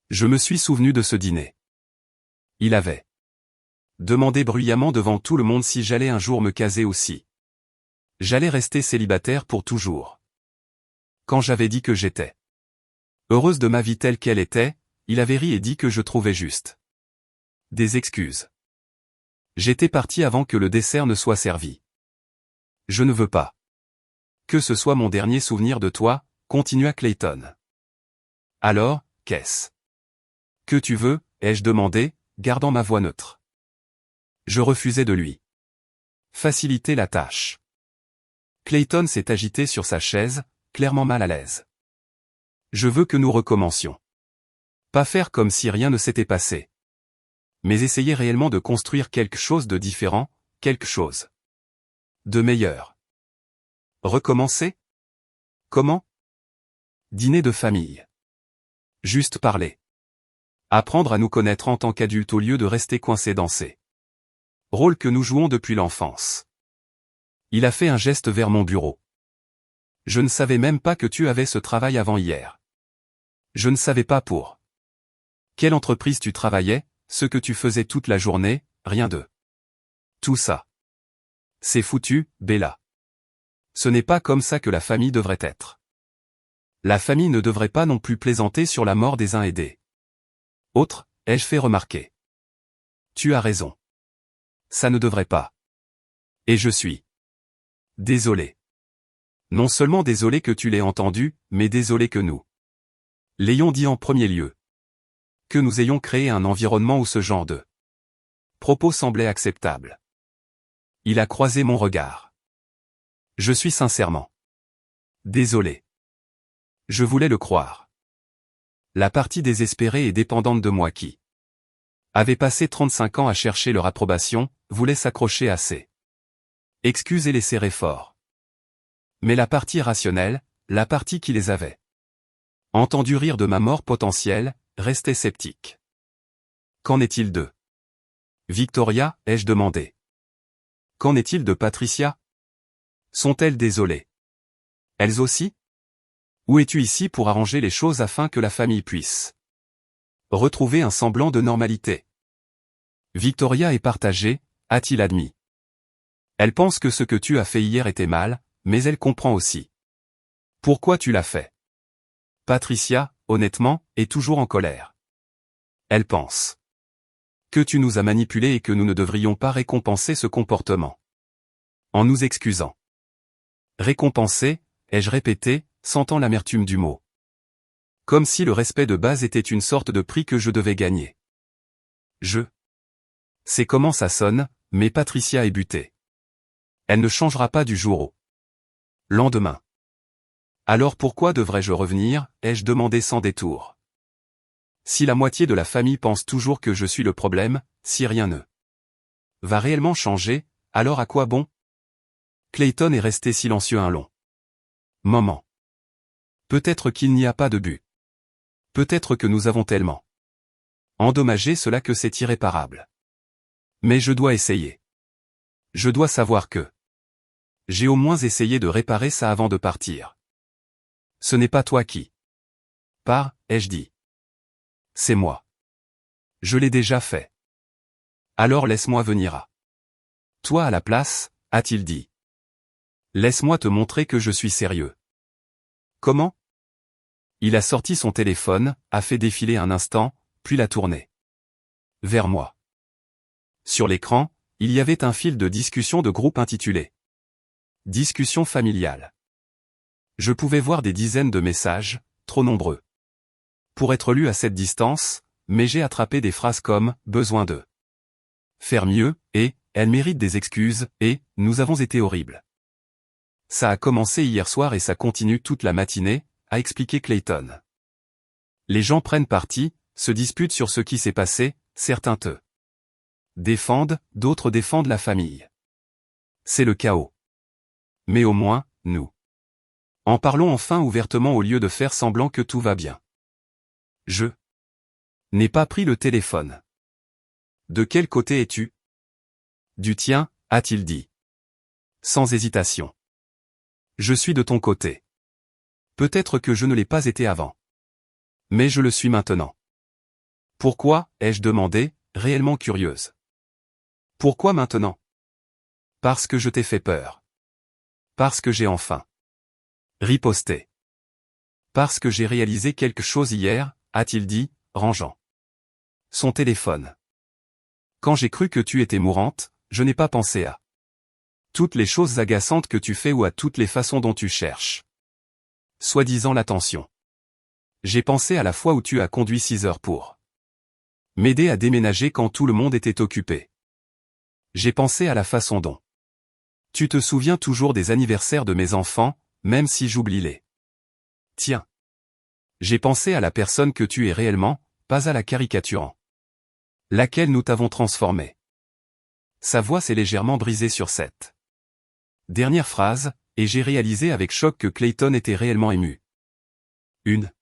Je me suis souvenu de ce dîner. Il avait demandé bruyamment devant tout le monde si j'allais un jour me caser aussi. J'allais rester célibataire pour toujours. Quand j'avais dit que j'étais heureuse de ma vie telle qu'elle était, il avait ri et dit que je trouvais juste des excuses. J'étais parti avant que le dessert ne soit servi. Je ne veux pas que ce soit mon dernier souvenir de toi, continua Clayton. Alors, qu'est-ce que tu veux, ai-je demandé, gardant ma voix neutre. Je refusais de lui faciliter la tâche. Clayton s'est agité sur sa chaise, clairement mal à l'aise. Je veux que nous recommencions. Pas faire comme si rien ne s'était passé. Mais essayer réellement de construire quelque chose de différent, quelque chose de meilleur. Recommencer? Comment? Dîner de famille. Juste parler. Apprendre à nous connaître en tant qu'adultes au lieu de rester coincés dans ces rôles que nous jouons depuis l'enfance. Il a fait un geste vers mon bureau. Je ne savais même pas que tu avais ce travail avant hier. Je ne savais pas pour quelle entreprise tu travaillais, ce que tu faisais toute la journée, rien de tout ça. C'est foutu, Bella. Ce n'est pas comme ça que la famille devrait être. La famille ne devrait pas non plus plaisanter sur la mort des uns et des autres, ai-je fait remarquer. Tu as raison. Ça ne devrait pas. Et je suis désolé. Non seulement désolé que tu l'aies entendu, mais désolé que nous l'ayons dit en premier lieu. Que nous ayons créé un environnement où ce genre de propos semblait acceptable. Il a croisé mon regard. Je suis sincèrement désolé. Je voulais le croire. La partie désespérée et dépendante de moi qui avait passé 35 ans à chercher leur approbation, voulait s'accrocher à ses excuses et les serrer fort. Mais la partie rationnelle, la partie qui les avait entendu rire de ma mort potentielle, restait sceptique. Qu'en est-il de Victoria, ai-je demandé. Qu'en est-il de Patricia? Sont-elles désolées? Elles aussi? Ou es-tu ici pour arranger les choses afin que la famille puisse retrouver un semblant de normalité? Victoria est partagée, a-t-il admis. Elle pense que ce que tu as fait hier était mal, mais elle comprend aussi pourquoi tu l'as fait. Patricia, honnêtement, est toujours en colère. Elle pense que tu nous as manipulés et que nous ne devrions pas récompenser ce comportement. En nous excusant. Récompenser, ai-je répété, sentant l'amertume du mot. Comme si le respect de base était une sorte de prix que je devais gagner. Je sais comment ça sonne, mais Patricia est butée. Elle ne changera pas du jour au lendemain. Alors pourquoi devrais-je revenir, ai-je demandé sans détour. Si la moitié de la famille pense toujours que je suis le problème, si rien ne va réellement changer, alors à quoi bon? Clayton est resté silencieux un long moment. Peut-être qu'il n'y a pas de but. Peut-être que nous avons tellement endommagé cela que c'est irréparable. Mais je dois essayer. Je dois savoir que j'ai au moins essayé de réparer ça avant de partir. Ce n'est pas toi qui pars, ai-je dit. C'est moi. Je l'ai déjà fait. Alors laisse-moi venir à toi à la place, a-t-il dit. Laisse-moi te montrer que je suis sérieux. Comment? Il a sorti son téléphone, a fait défiler un instant, puis l'a tourné vers moi. Sur l'écran, il y avait un fil de discussion de groupe intitulé Discussion familiale. Je pouvais voir des dizaines de messages, trop nombreux pour être lus à cette distance, mais j'ai attrapé des phrases comme « besoin de faire mieux » et « elle mérite des excuses » et « nous avons été horribles ». Ça a commencé hier soir et ça continue toute la matinée, a expliqué Clayton. Les gens prennent parti, se disputent sur ce qui s'est passé, certains te défendent, d'autres défendent la famille. C'est le chaos. Mais au moins, nous En parlons enfin ouvertement au lieu de faire semblant que tout va bien. Je n'ai pas pris le téléphone. De quel côté es-tu? Du tien, a-t-il dit. Sans hésitation. Je suis de ton côté. Peut-être que je ne l'ai pas été avant. Mais je le suis maintenant. Pourquoi, ai-je demandé, réellement curieuse. Pourquoi maintenant? Parce que je t'ai fait peur. Parce que j'ai enfin riposté. Parce que j'ai réalisé quelque chose hier, a-t-il dit, rangeant son téléphone. Quand j'ai cru que tu étais mourante, je n'ai pas pensé à toutes les choses agaçantes que tu fais ou à toutes les façons dont tu cherches soi-disant l'attention. J'ai pensé à la fois où tu as conduit 6 heures pour m'aider à déménager quand tout le monde était occupé. J'ai pensé à la façon dont tu te souviens toujours des anniversaires de mes enfants, même si j'oublie les tiens. J'ai pensé à la personne que tu es réellement, pas à la caricature en laquelle nous t'avons transformé. Sa voix s'est légèrement brisée sur cette dernière phrase, et j'ai réalisé avec choc que Clayton était réellement ému. Une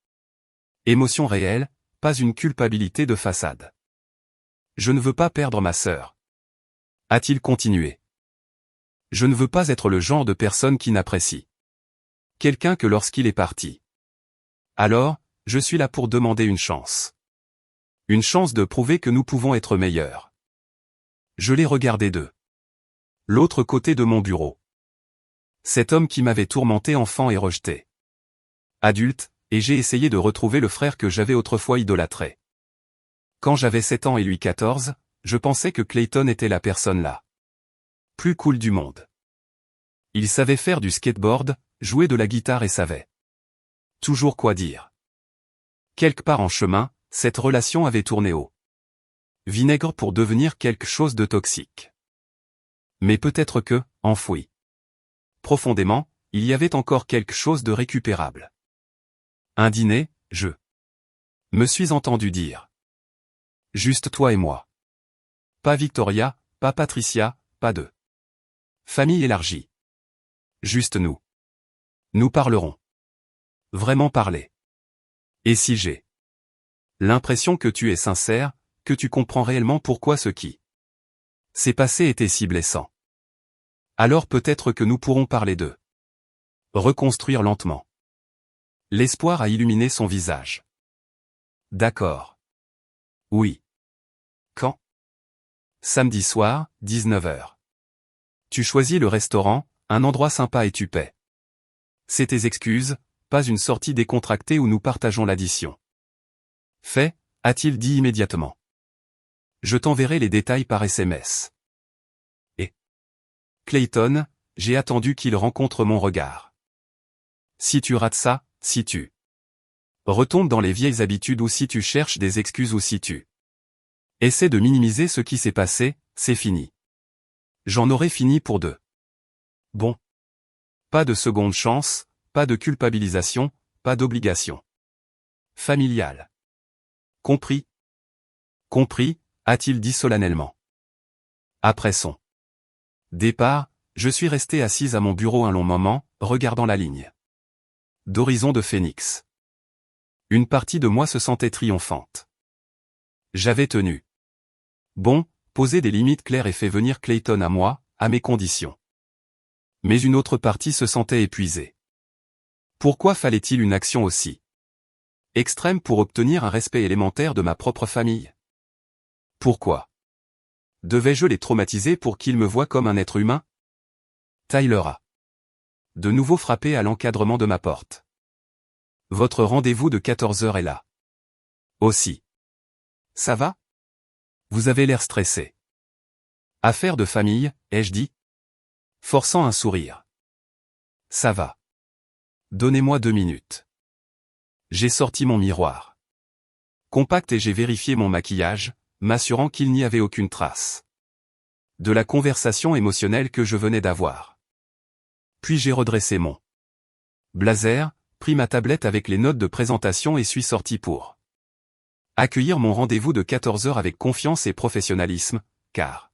émotion réelle, pas une culpabilité de façade. Je ne veux pas perdre ma sœur. A-t-il continué. Je ne veux pas être le genre de personne qui n'apprécie quelqu'un que lorsqu'il est parti. Alors, je suis là pour demander une chance. Une chance de prouver que nous pouvons être meilleurs. Je l'ai regardé de l'autre côté de mon bureau. Cet homme qui m'avait tourmenté enfant et rejeté adulte, et j'ai essayé de retrouver le frère que j'avais autrefois idolâtré. Quand j'avais 7 ans et lui 14, je pensais que Clayton était la personne là plus cool du monde. Il savait faire du skateboard, jouer de la guitare et savait toujours quoi dire. Quelque part en chemin, cette relation avait tourné au vinaigre pour devenir quelque chose de toxique. Mais peut-être que, enfoui profondément, il y avait encore quelque chose de récupérable. Un dîner, je me suis entendu dire. Juste toi et moi. Pas Victoria, pas Patricia, pas de famille élargie. Juste nous. Nous parlerons. Vraiment parler. Et si j'ai l'impression que tu es sincère, que tu comprends réellement pourquoi ce qui s'est passé était si blessant. Alors peut-être que nous pourrons parler de reconstruire lentement. L'espoir a illuminé son visage. D'accord. Oui. Quand? Samedi soir, 19h. Tu choisis le restaurant, un endroit sympa et tu paies. C'est tes excuses, pas une sortie décontractée où nous partageons l'addition. Fait, a-t-il dit immédiatement. Je t'enverrai les détails par SMS. Et Clayton, j'ai attendu qu'il rencontre mon regard. Si tu rates ça, si tu retombes dans les vieilles habitudes ou si tu cherches des excuses ou si tu essaies de minimiser ce qui s'est passé, c'est fini. J'en aurai fini pour deux. Bon. Pas de seconde chance, pas de culpabilisation, pas d'obligation familiale. Compris? Compris, a-t-il dit solennellement. Après son départ, je suis resté assise à mon bureau un long moment, regardant la ligne d'horizon de Phoenix. Une partie de moi se sentait triomphante. J'avais tenu bon, posé des limites claires et fait venir Clayton à moi, à mes conditions. Mais une autre partie se sentait épuisée. Pourquoi fallait-il une action aussi extrême pour obtenir un respect élémentaire de ma propre famille? Pourquoi devais-je les traumatiser pour qu'ils me voient comme un être humain? Tyler a de nouveau frappé à l'encadrement de ma porte. Votre rendez-vous de 14h est là. Aussi. Ça va? Vous avez l'air stressé. Affaire de famille, ai-je dit? Forçant un sourire. Ça va. Donnez-moi 2 minutes. J'ai sorti mon miroir compact et j'ai vérifié mon maquillage, m'assurant qu'il n'y avait aucune trace de la conversation émotionnelle que je venais d'avoir. Puis j'ai redressé mon blazer, pris ma tablette avec les notes de présentation et suis sorti pour accueillir mon rendez-vous de 14h avec confiance et professionnalisme, car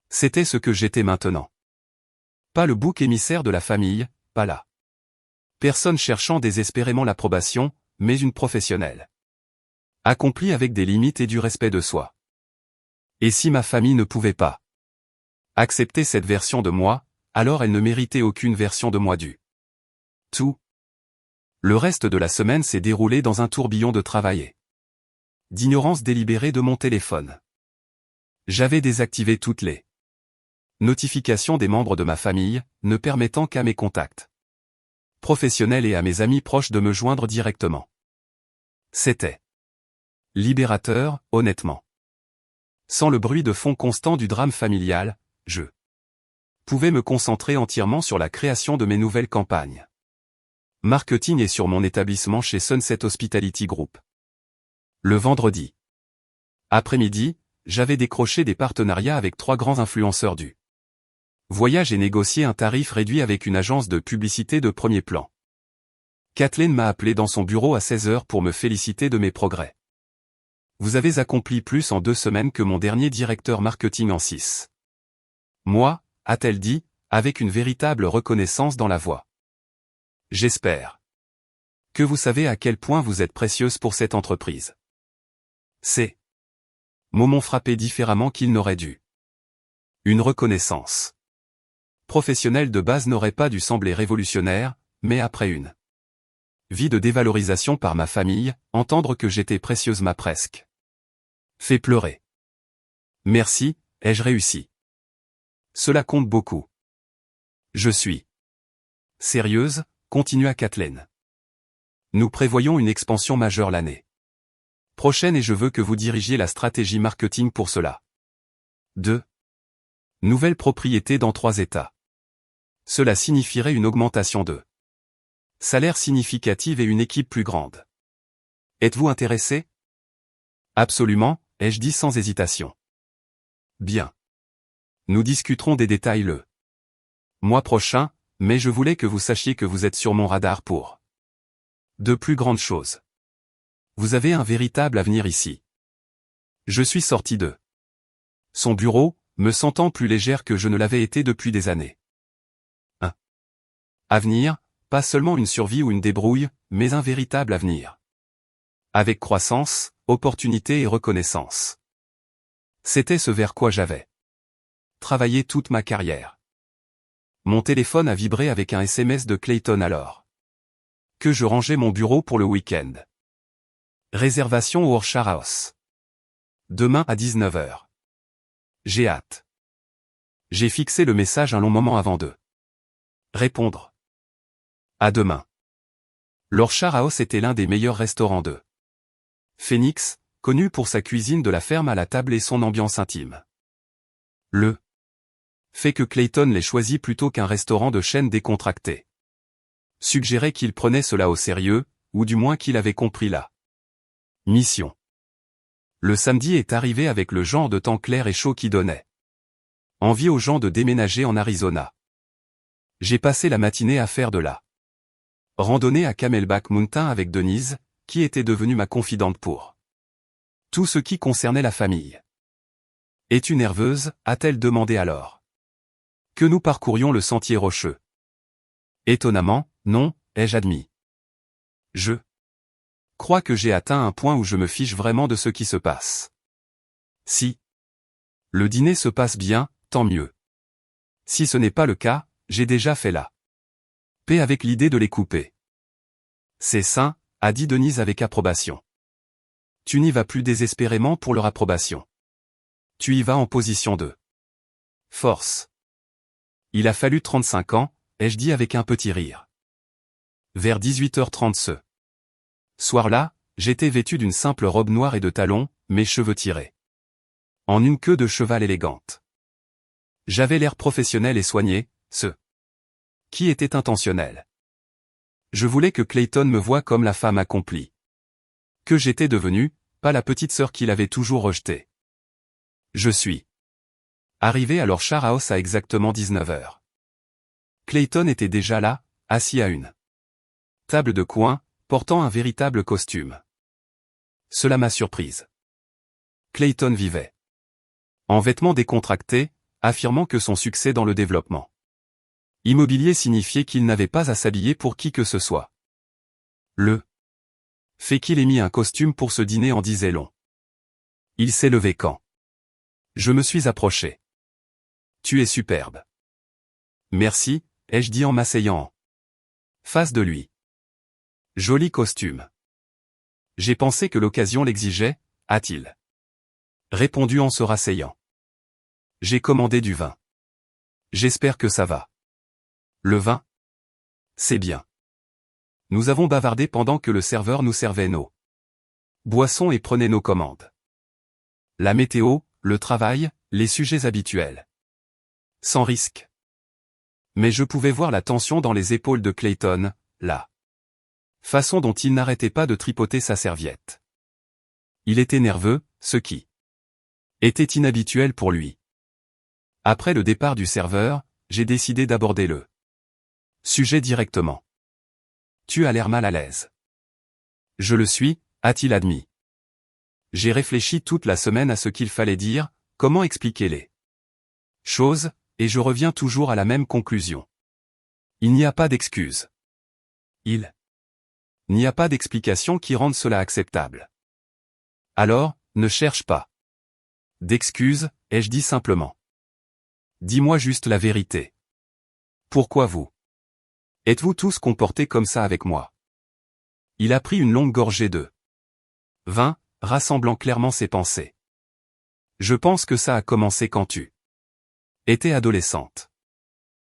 c'était ce que j'étais maintenant. Pas le bouc émissaire de la famille, pas la Personne cherchant désespérément l'approbation, mais une professionnelle. Accomplie avec des limites et du respect de soi. Et si ma famille ne pouvait pas accepter cette version de moi, alors elle ne méritait aucune version de moi du tout. Le reste de la semaine s'est déroulé dans un tourbillon de travail et d'ignorance délibérée de mon téléphone. J'avais désactivé toutes les notifications des membres de ma famille, ne permettant qu'à mes contacts professionnels et à mes amis proches de me joindre directement. C'était libérateur, honnêtement. Sans le bruit de fond constant du drame familial, je pouvais me concentrer entièrement sur la création de mes nouvelles campagnes marketing et sur mon établissement chez Sunset Hospitality Group. Le vendredi après-midi, j'avais décroché des partenariats avec 3 grands influenceurs du voyage et négocié un tarif réduit avec une agence de publicité de premier plan. Kathleen m'a appelé dans son bureau à 16h pour me féliciter de mes progrès. Vous avez accompli plus en 2 semaines que mon dernier directeur marketing en 6 mois, a-t-elle dit, avec une véritable reconnaissance dans la voix. J'espère que vous savez à quel point vous êtes précieuse pour cette entreprise. Ces mots m'ont frappé différemment qu'ils n'auraient dû. Une reconnaissance professionnelle de base n'aurait pas dû sembler révolutionnaire, mais après une vie de dévalorisation par ma famille, entendre que j'étais précieuse m'a presque fait pleurer. Merci, ai-je réussi. Cela compte beaucoup. Je suis sérieuse, continua Kathleen. Nous prévoyons une expansion majeure l'année prochaine et je veux que vous dirigiez la stratégie marketing pour cela. 2. Nouvelle propriété dans 3 États. Cela signifierait une augmentation de salaire significative et une équipe plus grande. Êtes-vous intéressé? Absolument, ai-je dit sans hésitation. Bien. Nous discuterons des détails le mois prochain, mais je voulais que vous sachiez que vous êtes sur mon radar pour de plus grandes choses. Vous avez un véritable avenir ici. Je suis sorti de son bureau, me sentant plus légère que je ne l'avais été depuis des années. Un avenir, pas seulement une survie ou une débrouille, mais un véritable avenir. Avec croissance, opportunité et reconnaissance. C'était ce vers quoi j'avais travaillé toute ma carrière. Mon téléphone a vibré avec un SMS de Clayton alors que je rangeais mon bureau pour le week-end. Réservation au Orchard House. Demain à 19h. J'ai hâte. J'ai fixé le message un long moment avant de répondre. À demain. L'Orchard House était l'un des meilleurs restaurants de Phoenix, connu pour sa cuisine de la ferme à la table et son ambiance intime. Le fait que Clayton l'ait choisi plutôt qu'un restaurant de chaîne décontracté suggérait qu'il prenait cela au sérieux, ou du moins qu'il avait compris la mission. Le samedi est arrivé avec le genre de temps clair et chaud qui donnait envie aux gens de déménager en Arizona. J'ai passé la matinée à faire de la randonnée à Camelback Mountain avec Denise, qui était devenue ma confidente pour tout ce qui concernait la famille. Es-tu nerveuse, a-t-elle demandé alors que nous parcourions le sentier rocheux. Étonnamment, non, ai-je admis. Je crois que j'ai atteint un point où je me fiche vraiment de ce qui se passe. Si le dîner se passe bien, tant mieux. Si ce n'est pas le cas, j'ai déjà fait la paix avec l'idée de les couper. C'est sain, a dit Denise avec approbation. Tu n'y vas plus désespérément pour leur approbation. Tu y vas en position de force. Il a fallu 35 ans, ai-je dit avec un petit rire. Vers 18h30 ce soir-là, j'étais vêtu d'une simple robe noire et de talons, mes cheveux tirés en une queue de cheval élégante. J'avais l'air professionnel et soigné, ce qui était intentionnel. Je voulais que Clayton me voie comme la femme accomplie que j'étais devenue, pas la petite sœur qu'il avait toujours rejetée. Je suis arrivé à l'Orchard House à exactement 19h. Clayton était déjà là, assis à une table de coin, portant un véritable costume. Cela m'a surprise. Clayton vivait en vêtements décontractés, affirmant que son succès dans le développement Immobilier signifiait qu'il n'avait pas à s'habiller pour qui que ce soit. Le fait qu'il ait mis un costume pour ce dîner en disait long. Il s'est levé quand je me suis approché. Tu es superbe. Merci, ai-je dit en m'asseyant en face de lui. Joli costume. J'ai pensé que l'occasion l'exigeait, a-t-il répondu en se rasseyant. J'ai commandé du vin. J'espère que ça va. Le vin? C'est bien. Nous avons bavardé pendant que le serveur nous servait nos boissons et prenait nos commandes. La météo, le travail, les sujets habituels. Sans risque. Mais je pouvais voir la tension dans les épaules de Clayton, la façon dont il n'arrêtait pas de tripoter sa serviette. Il était nerveux, ce qui était inhabituel pour lui. Après le départ du serveur, j'ai décidé d'aborder le sujet directement. Tu as l'air mal à l'aise. Je le suis, a-t-il admis. J'ai réfléchi toute la semaine à ce qu'il fallait dire, comment expliquer les choses, et je reviens toujours à la même conclusion. Il n'y a pas d'excuse. Il n'y a pas d'explication qui rende cela acceptable. Alors, ne cherche pas d'excuses, ai-je dit simplement. Dis-moi juste la vérité. Pourquoi vous êtes-vous tous comportés comme ça avec moi? Il a pris une longue gorgée de vin, rassemblant clairement ses pensées. Je pense que ça a commencé quand tu étais adolescente.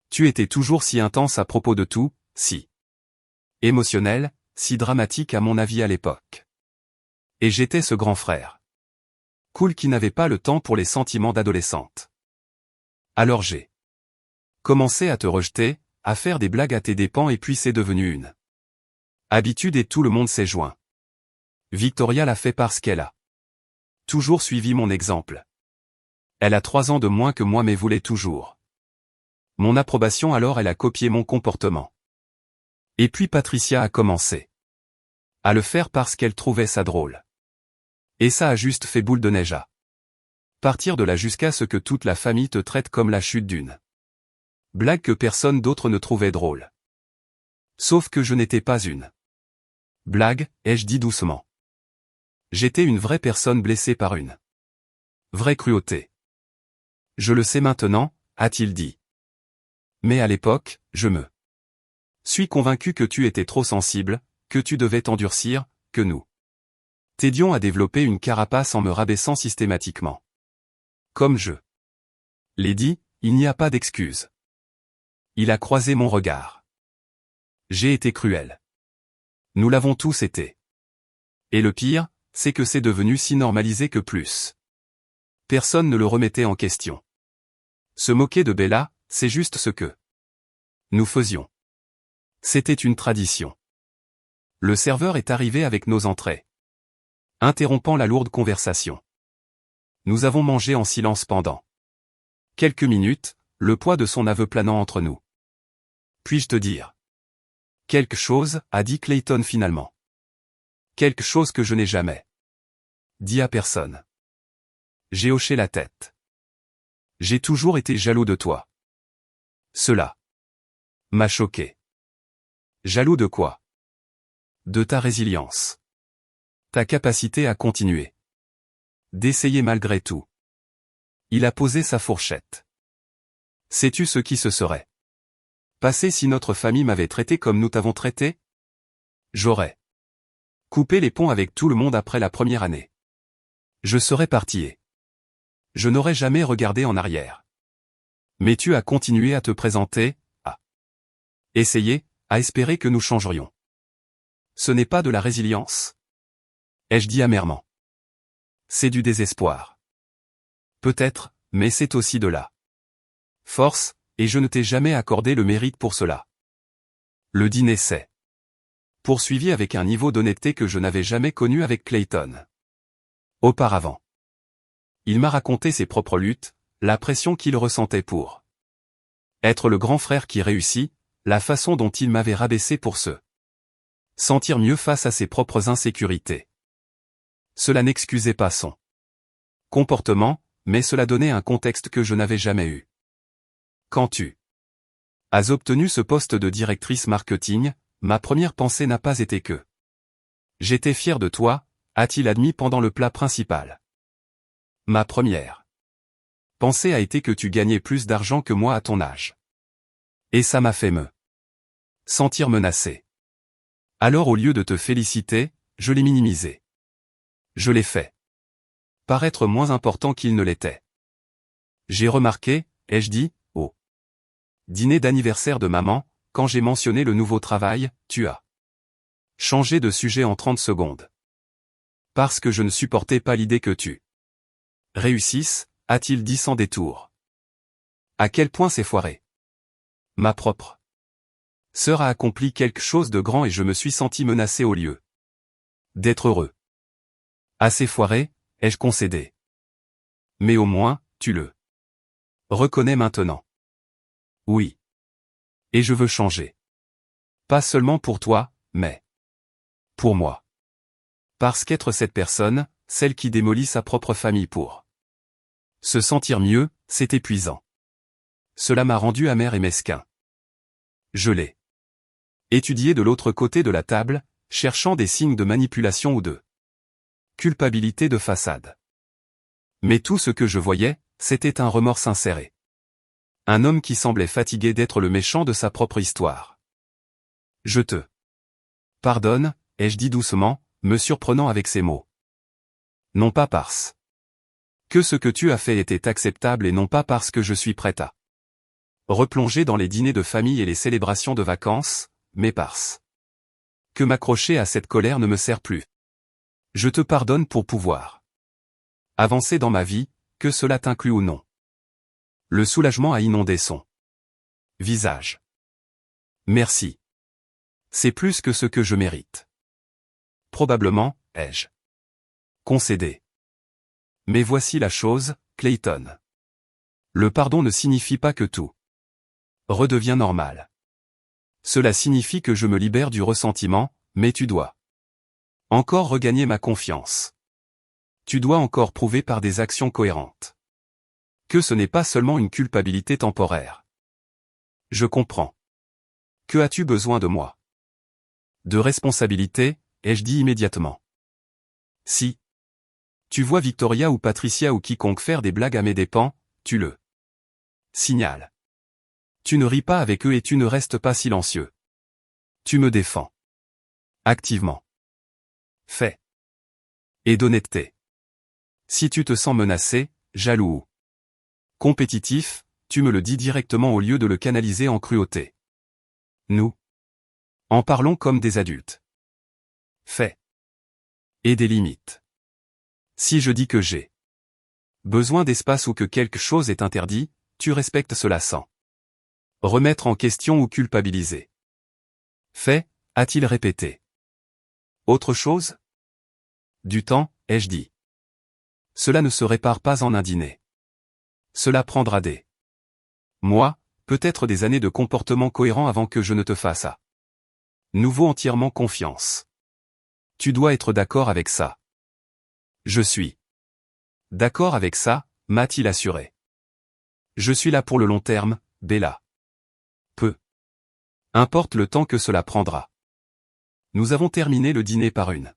Tu étais toujours si intense à propos de tout, si émotionnelle, si dramatique à mon avis à l'époque. Et j'étais ce grand frère cool qui n'avait pas le temps pour les sentiments d'adolescente. Alors j'ai commencé à te rejeter, à faire des blagues à tes dépens et puis c'est devenu une habitude et tout le monde s'est joint. Victoria l'a fait parce qu'elle a toujours suivi mon exemple. Elle a 3 ans de moins que moi mais voulait toujours mon approbation, alors elle a copié mon comportement. Et puis Patricia a commencé à le faire parce qu'elle trouvait ça drôle. Et ça a juste fait boule de neige à partir de là jusqu'à ce que toute la famille te traite comme la chute d'une blague que personne d'autre ne trouvait drôle. Sauf que je n'étais pas une blague, ai-je dit doucement. J'étais une vraie personne blessée par une vraie cruauté. Je le sais maintenant, a-t-il dit. Mais à l'époque, je me suis convaincu que tu étais trop sensible, que tu devais t'endurcir, que nous t'aidions à développer une carapace en me rabaissant systématiquement. Comme je l'ai dit, il n'y a pas d'excuse. Il a croisé mon regard. J'ai été cruel. Nous l'avons tous été. Et le pire, c'est que c'est devenu si normalisé que plus personne ne le remettait en question. Se moquer de Bella, c'est juste ce que nous faisions. C'était une tradition. Le serveur est arrivé avec nos entrées, interrompant la lourde conversation. Nous avons mangé en silence pendant quelques minutes, le poids de son aveu planant entre nous. Puis-je te dire quelque chose, a dit Clayton finalement. Quelque chose que je n'ai jamais dit à personne. J'ai hoché la tête. J'ai toujours été jaloux de toi. Cela m'a choqué. Jaloux de quoi? De ta résilience. Ta capacité à continuer. D'essayer malgré tout. Il a posé sa fourchette. Sais-tu ce qui se serait passé si notre famille m'avait traité comme nous t'avons traité? J'aurais coupé les ponts avec tout le monde après la première année. Je serais parti et je n'aurais jamais regardé en arrière. Mais tu as continué à te présenter, à essayer, à espérer que nous changerions. Ce n'est pas de la résilience? Ai-je dit amèrement. C'est du désespoir. Peut-être, mais c'est aussi de la force, et je ne t'ai jamais accordé le mérite pour cela. Le dîner s'est poursuivi avec un niveau d'honnêteté que je n'avais jamais connu avec Clayton auparavant. Il m'a raconté ses propres luttes, la pression qu'il ressentait pour être le grand frère qui réussit, la façon dont il m'avait rabaissé pour se sentir mieux face à ses propres insécurités. Cela n'excusait pas son comportement, mais cela donnait un contexte que je n'avais jamais eu. Quand tu As obtenu ce poste de directrice marketing, ma première pensée n'a pas été que j'étais fier de toi, a-t-il admis pendant le plat principal. Ma première pensée a été que tu gagnais plus d'argent que moi à ton âge. Et ça m'a fait me sentir menacé. Alors au lieu de te féliciter, je l'ai minimisé. Je l'ai fait paraître moins important qu'il ne l'était. J'ai remarqué, ai-je dit, au dîner d'anniversaire de maman, quand j'ai mentionné le nouveau travail, tu as changé de sujet en 30 secondes. Parce que je ne supportais pas l'idée que tu réussisses, a-t-il dit sans détour. À quel point c'est foiré. Ma propre sœur a accompli quelque chose de grand et je me suis senti menacé au lieu d'être heureux. Assez foiré, ai-je concédé. Mais au moins, tu le reconnais maintenant. Oui. Et je veux changer. Pas seulement pour toi, mais pour moi. Parce qu'être cette personne, celle qui démolit sa propre famille pour se sentir mieux, c'est épuisant. Cela m'a rendu amer et mesquin. Je l'ai étudié de l'autre côté de la table, cherchant des signes de manipulation ou de culpabilité de façade. Mais tout ce que je voyais, c'était un remords sincère et un homme qui semblait fatigué d'être le méchant de sa propre histoire. Je te pardonne, ai-je dit doucement, me surprenant avec ces mots. Non pas parce que ce que tu as fait était acceptable et non pas parce que je suis prête à replonger dans les dîners de famille et les célébrations de vacances, mais parce que m'accrocher à cette colère ne me sert plus. Je te pardonne pour pouvoir avancer dans ma vie, que cela t'inclut ou non. Le soulagement a inondé son visage. Merci. C'est plus que ce que je mérite. Probablement, ai-je concédé. Mais voici la chose, Clayton. Le pardon ne signifie pas que tout redevient normal. Cela signifie que je me libère du ressentiment, mais tu dois encore regagner ma confiance. Tu dois encore prouver par des actions cohérentes que ce n'est pas seulement une culpabilité temporaire. Je comprends. Que as-tu besoin de moi? De responsabilité, ai-je dit immédiatement. Si tu vois Victoria ou Patricia ou quiconque faire des blagues à mes dépens, tu le signales. Tu ne ris pas avec eux et tu ne restes pas silencieux. Tu me défends. Activement. Fait. Et d'honnêteté. Si tu te sens menacé, jaloux ou compétitif, tu me le dis directement au lieu de le canaliser en cruauté. Nous en parlons comme des adultes. Fait. Et des limites. Si je dis que j'ai besoin d'espace ou que quelque chose est interdit, tu respectes cela sans remettre en question ou culpabiliser. Fait, a-t-il répété. Autre chose? Du temps, ai-je dit. Cela ne se répare pas en un dîner. Cela prendra des mois, peut-être des années de comportement cohérent avant que je ne te fasse à nouveau entièrement confiance. Tu dois être d'accord avec ça. Je suis d'accord avec ça, m'a-t-il assuré. Je suis là pour le long terme, Bella. Peu importe le temps que cela prendra. Nous avons terminé le dîner par une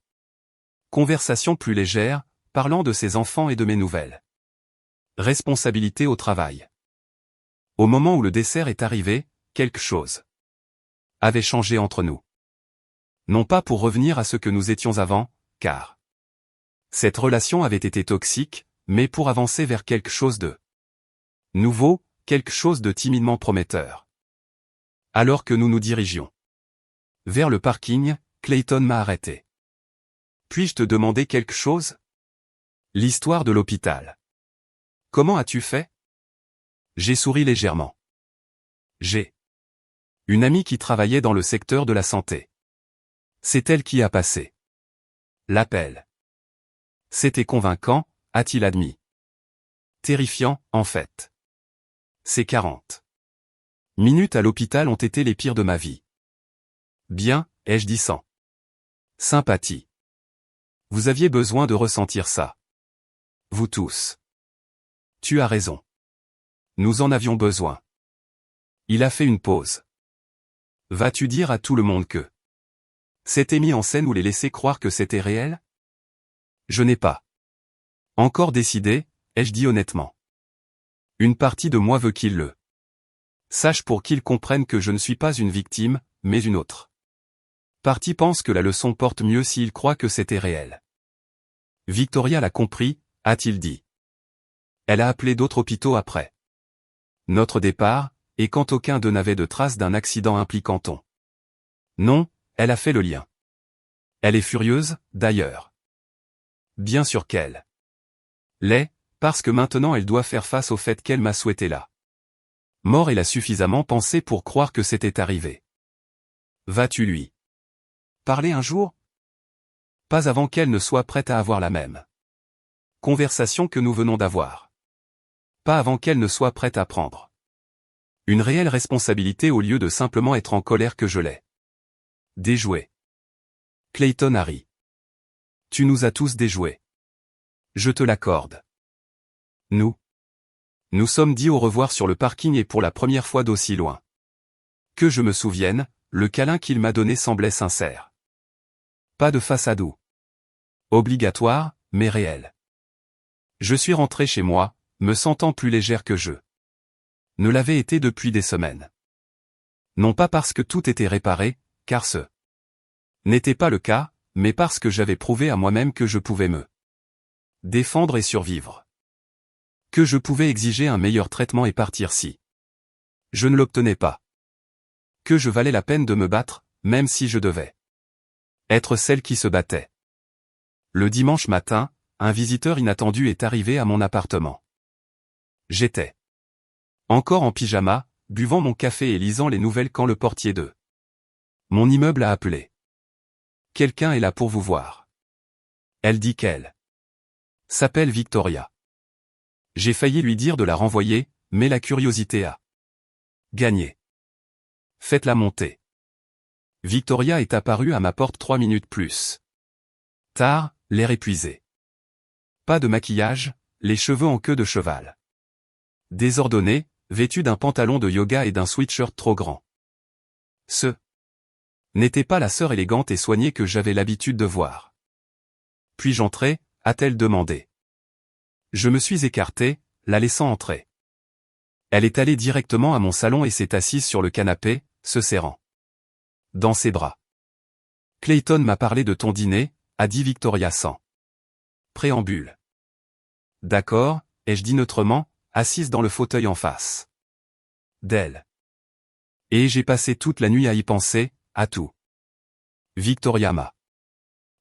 conversation plus légère, parlant de ses enfants et de mes nouvelles responsabilités au travail. Au moment où le dessert est arrivé, quelque chose avait changé entre nous. Non pas pour revenir à ce que nous étions avant, car cette relation avait été toxique, mais pour avancer vers quelque chose de nouveau, quelque chose de timidement prometteur. Alors que nous nous dirigions vers le parking, Clayton m'a arrêté. Puis-je te demander quelque chose? L'histoire de l'hôpital. Comment as-tu fait? J'ai souri légèrement. J'ai une amie qui travaillait dans le secteur de la santé. C'est elle qui a passé l'appel. C'était convaincant, a-t-il admis. Terrifiant, en fait. Ces 40 minutes à l'hôpital ont été les pires de ma vie. Bien, ai-je dit sans sympathie. Vous aviez besoin de ressentir ça. Vous tous. Tu as raison. Nous en avions besoin. Il a fait une pause. Vas-tu dire à tout le monde que c'était mis en scène ou les laisser croire que c'était réel? Je n'ai pas encore décidé, ai-je dit honnêtement. Une partie de moi veut qu'il le sache pour qu'il comprenne que je ne suis pas une victime, mais une autre partie pense que la leçon porte mieux s'il croit que c'était réel. Victoria l'a compris, a-t-il dit. Elle a appelé d'autres hôpitaux après notre départ, et quand aucun d'eux n'avait de traces d'un accident impliquant Tom. Non, elle a fait le lien. Elle est furieuse, d'ailleurs. Bien sûr qu'elle l'est, parce que maintenant elle doit faire face au fait qu'elle m'a souhaité là. Mort elle a suffisamment pensé pour croire que c'était arrivé. Vas-tu lui parler un jour? Pas avant qu'elle ne soit prête à avoir la même conversation que nous venons d'avoir. Pas avant qu'elle ne soit prête à prendre une réelle responsabilité au lieu de simplement être en colère que je l'ai déjoué. Clayton Harry. Tu nous as tous déjoués. Je te l'accorde. Nous sommes dit au revoir sur le parking et pour la première fois d'aussi loin que je me souvienne, le câlin qu'il m'a donné semblait sincère. Pas de façade ou obligatoire, mais réel. Je suis rentré chez moi, me sentant plus légère que je ne l'avais été depuis des semaines. Non pas parce que tout était réparé, car ce n'était pas le cas, mais parce que j'avais prouvé à moi-même que je pouvais me défendre et survivre. Que je pouvais exiger un meilleur traitement et partir si je ne l'obtenais pas. Que je valais la peine de me battre, même si je devais être celle qui se battait. Le dimanche matin, un visiteur inattendu est arrivé à mon appartement. J'étais encore en pyjama, buvant mon café et lisant les nouvelles quand le portier de mon immeuble a appelé. Quelqu'un est là pour vous voir. Elle dit qu'elle s'appelle Victoria. J'ai failli lui dire de la renvoyer, mais la curiosité a gagné. Faites-la monter. Victoria est apparue à ma porte 3 minutes plus tard, l'air épuisé. Pas de maquillage, les cheveux en queue de cheval. Désordonnée, vêtue d'un pantalon de yoga et d'un sweatshirt trop grand. Ce n'était pas la sœur élégante et soignée que j'avais l'habitude de voir. Puis-je entrer, a-t-elle demandé. Je me suis écarté, la laissant entrer. Elle est allée directement à mon salon et s'est assise sur le canapé, se serrant dans ses bras. Clayton m'a parlé de ton dîner, a dit Victoria sans préambule. D'accord, ai-je dit neutrement, assise dans le fauteuil en face d'elle. Et j'ai passé toute la nuit à y penser, à tout. Victoria m'a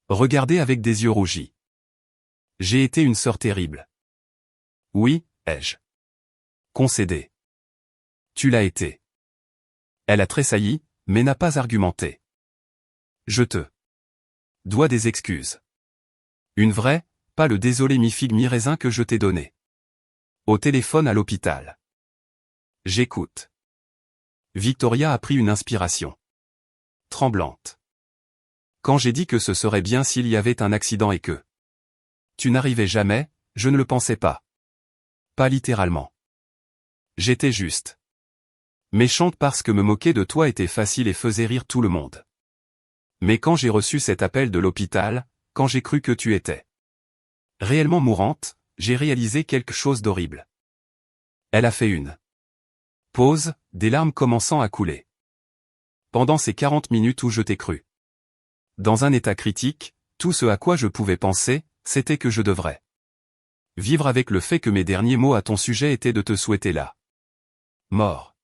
regardé avec des yeux rougis. J'ai été une sœur terrible. Oui, ai-je concédé. Tu l'as été. Elle a tressailli, mais n'a pas argumenté. Je te dois des excuses. Une vraie, pas le désolé mi-figue mi-raisin que je t'ai donné. Au téléphone à l'hôpital. J'écoute. Victoria a pris une inspiration. Tremblante. Quand j'ai dit que ce serait bien s'il y avait un accident et que tu n'arrivais jamais, je ne le pensais pas. Pas littéralement. J'étais juste méchante parce que me moquer de toi était facile et faisait rire tout le monde. Mais quand j'ai reçu cet appel de l'hôpital, quand j'ai cru que tu étais réellement mourante, j'ai réalisé quelque chose d'horrible. Elle a fait une pause, des larmes commençant à couler. Pendant ces 40 minutes où je t'ai cru dans un état critique, tout ce à quoi je pouvais penser, c'était que je devrais vivre avec le fait que mes derniers mots à ton sujet étaient de te souhaiter la mort.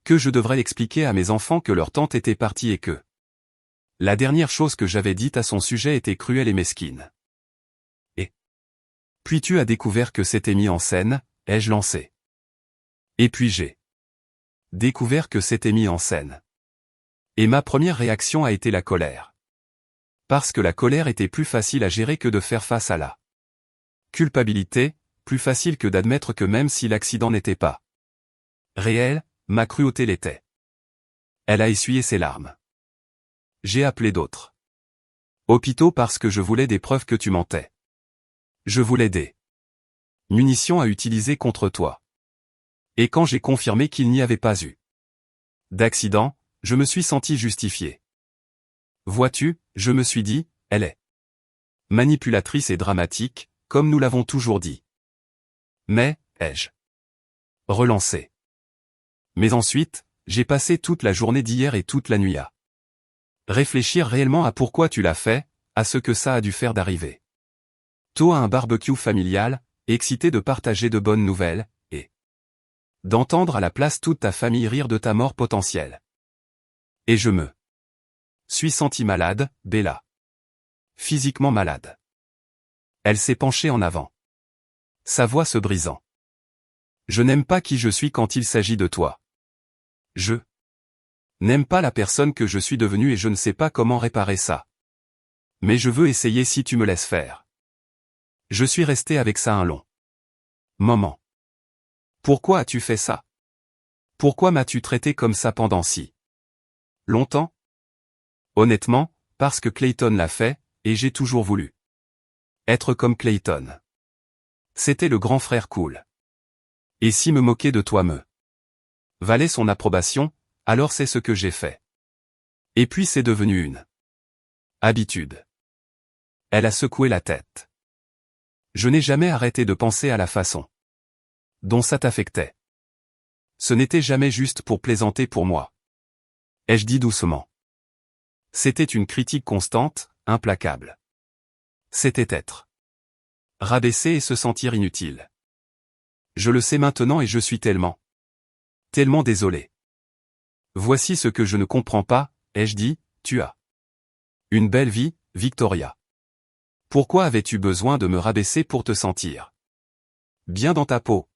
Que je devrais expliquer à mes enfants que leur tante était partie et que la dernière chose que j'avais dite à son sujet était cruelle et mesquine. Et puis tu as découvert que c'était mis en scène, ai-je lancé. Et puis j'ai découvert que c'était mis en scène. Et ma première réaction a été la colère. Parce que la colère était plus facile à gérer que de faire face à la culpabilité, plus facile que d'admettre que même si l'accident n'était pas réel, ma cruauté l'était. Elle a essuyé ses larmes. J'ai appelé d'autres hôpitaux parce que je voulais des preuves que tu mentais. Je voulais des munitions à utiliser contre toi. Et quand j'ai confirmé qu'il n'y avait pas eu d'accident, je me suis senti justifié. Vois-tu, je me suis dit, elle est manipulatrice et dramatique, comme nous l'avons toujours dit. Mais, ai-je relancé. Mais ensuite, j'ai passé toute la journée d'hier et toute la nuit à réfléchir réellement à pourquoi tu l'as fait, à ce que ça a dû faire d'arriver tôt à un barbecue familial, excité de partager de bonnes nouvelles, et d'entendre à la place toute ta famille rire de ta mort potentielle. Et je me suis senti malade, Bella. Physiquement malade. Elle s'est penchée en avant. Sa voix se brisant. Je n'aime pas qui je suis quand il s'agit de toi. Je n'aime pas la personne que je suis devenue et je ne sais pas comment réparer ça. Mais je veux essayer si tu me laisses faire. Je suis resté avec ça un long moment. Pourquoi as-tu fait ça? Pourquoi m'as-tu traité comme ça pendant si longtemps? Honnêtement, parce que Clayton l'a fait, et j'ai toujours voulu être comme Clayton. C'était le grand frère cool. Et si me moquer de toi me valait son approbation, alors c'est ce que j'ai fait. Et puis c'est devenu une habitude. Elle a secoué la tête. Je n'ai jamais arrêté de penser à la façon dont ça t'affectait. Ce n'était jamais juste pour plaisanter pour moi. Ai-je dit doucement. C'était une critique constante, implacable. C'était être rabaissé et se sentir inutile. Je le sais maintenant et je suis tellement désolé. Voici ce que je ne comprends pas, ai-je dit, tu as une belle vie, Victoria. Pourquoi avais-tu besoin de me rabaisser pour te sentir bien dans ta peau?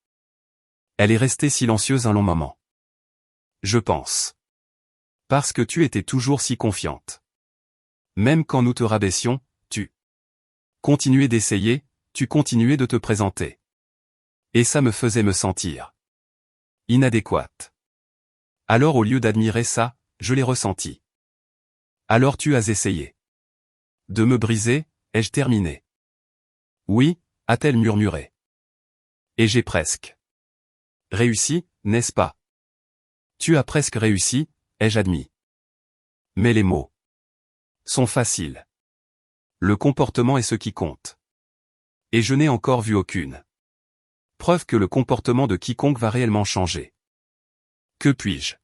Elle est restée silencieuse un long moment. Je pense. Parce que tu étais toujours si confiante. Même quand nous te rabaissions, tu continuais d'essayer, tu continuais de te présenter. Et ça me faisait me sentir inadéquate. Alors au lieu d'admirer ça, je l'ai ressenti. Alors tu as essayé de me briser, ai-je terminé? Oui, a-t-elle murmuré. Et j'ai presque réussi, n'est-ce pas? Tu as presque réussi, ai-je admis. Mais les mots sont faciles. Le comportement est ce qui compte. Et je n'ai encore vu aucune preuve que le comportement de quiconque va réellement changer. Que puis-je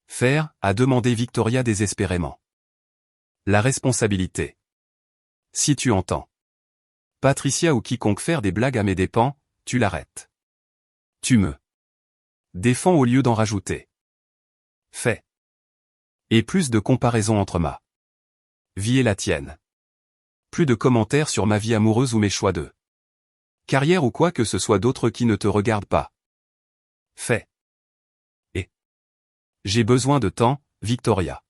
faire? A demandé Victoria désespérément. La responsabilité. Si tu entends Patricia ou quiconque faire des blagues à mes dépens, tu l'arrêtes. Tu me défends au lieu d'en rajouter. Fais. Et plus de comparaisons entre ma vie et la tienne. Plus de commentaires sur ma vie amoureuse ou mes choix de carrière ou quoi que ce soit d'autre qui ne te regarde pas. Fais. Et j'ai besoin de temps, Victoria.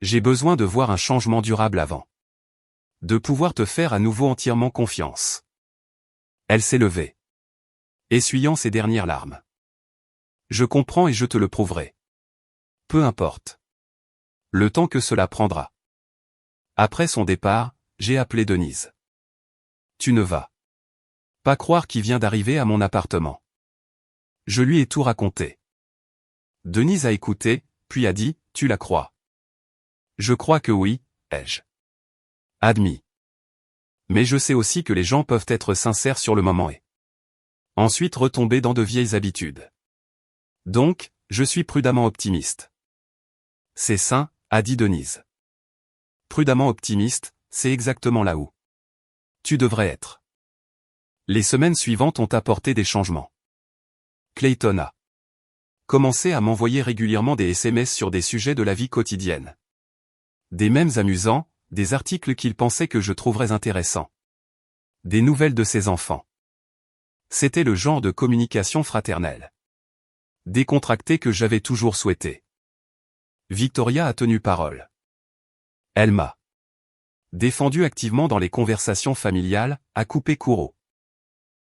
J'ai besoin de voir un changement durable avant de pouvoir te faire à nouveau entièrement confiance. Elle s'est levée, essuyant ses dernières larmes. Je comprends et je te le prouverai. Peu importe le temps que cela prendra. Après son départ, j'ai appelé Denise. Tu ne vas pas croire qui vient d'arriver à mon appartement. Je lui ai tout raconté. Denise a écouté, puis a dit, tu la crois? Je crois que oui, ai-je admis. Mais je sais aussi que les gens peuvent être sincères sur le moment et ensuite retomber dans de vieilles habitudes. Donc, je suis prudemment optimiste. C'est sain, a dit Denise. Prudemment optimiste, c'est exactement là où tu devrais être. Les semaines suivantes ont apporté des changements. Clayton a commencé à m'envoyer régulièrement des SMS sur des sujets de la vie quotidienne. Des mèmes amusants, des articles qu'il pensait que je trouverais intéressants. Des nouvelles de ses enfants. C'était le genre de communication fraternelle décontractée que j'avais toujours souhaité. Victoria a tenu parole. Elle m'a défendu activement dans les conversations familiales, a coupé court aux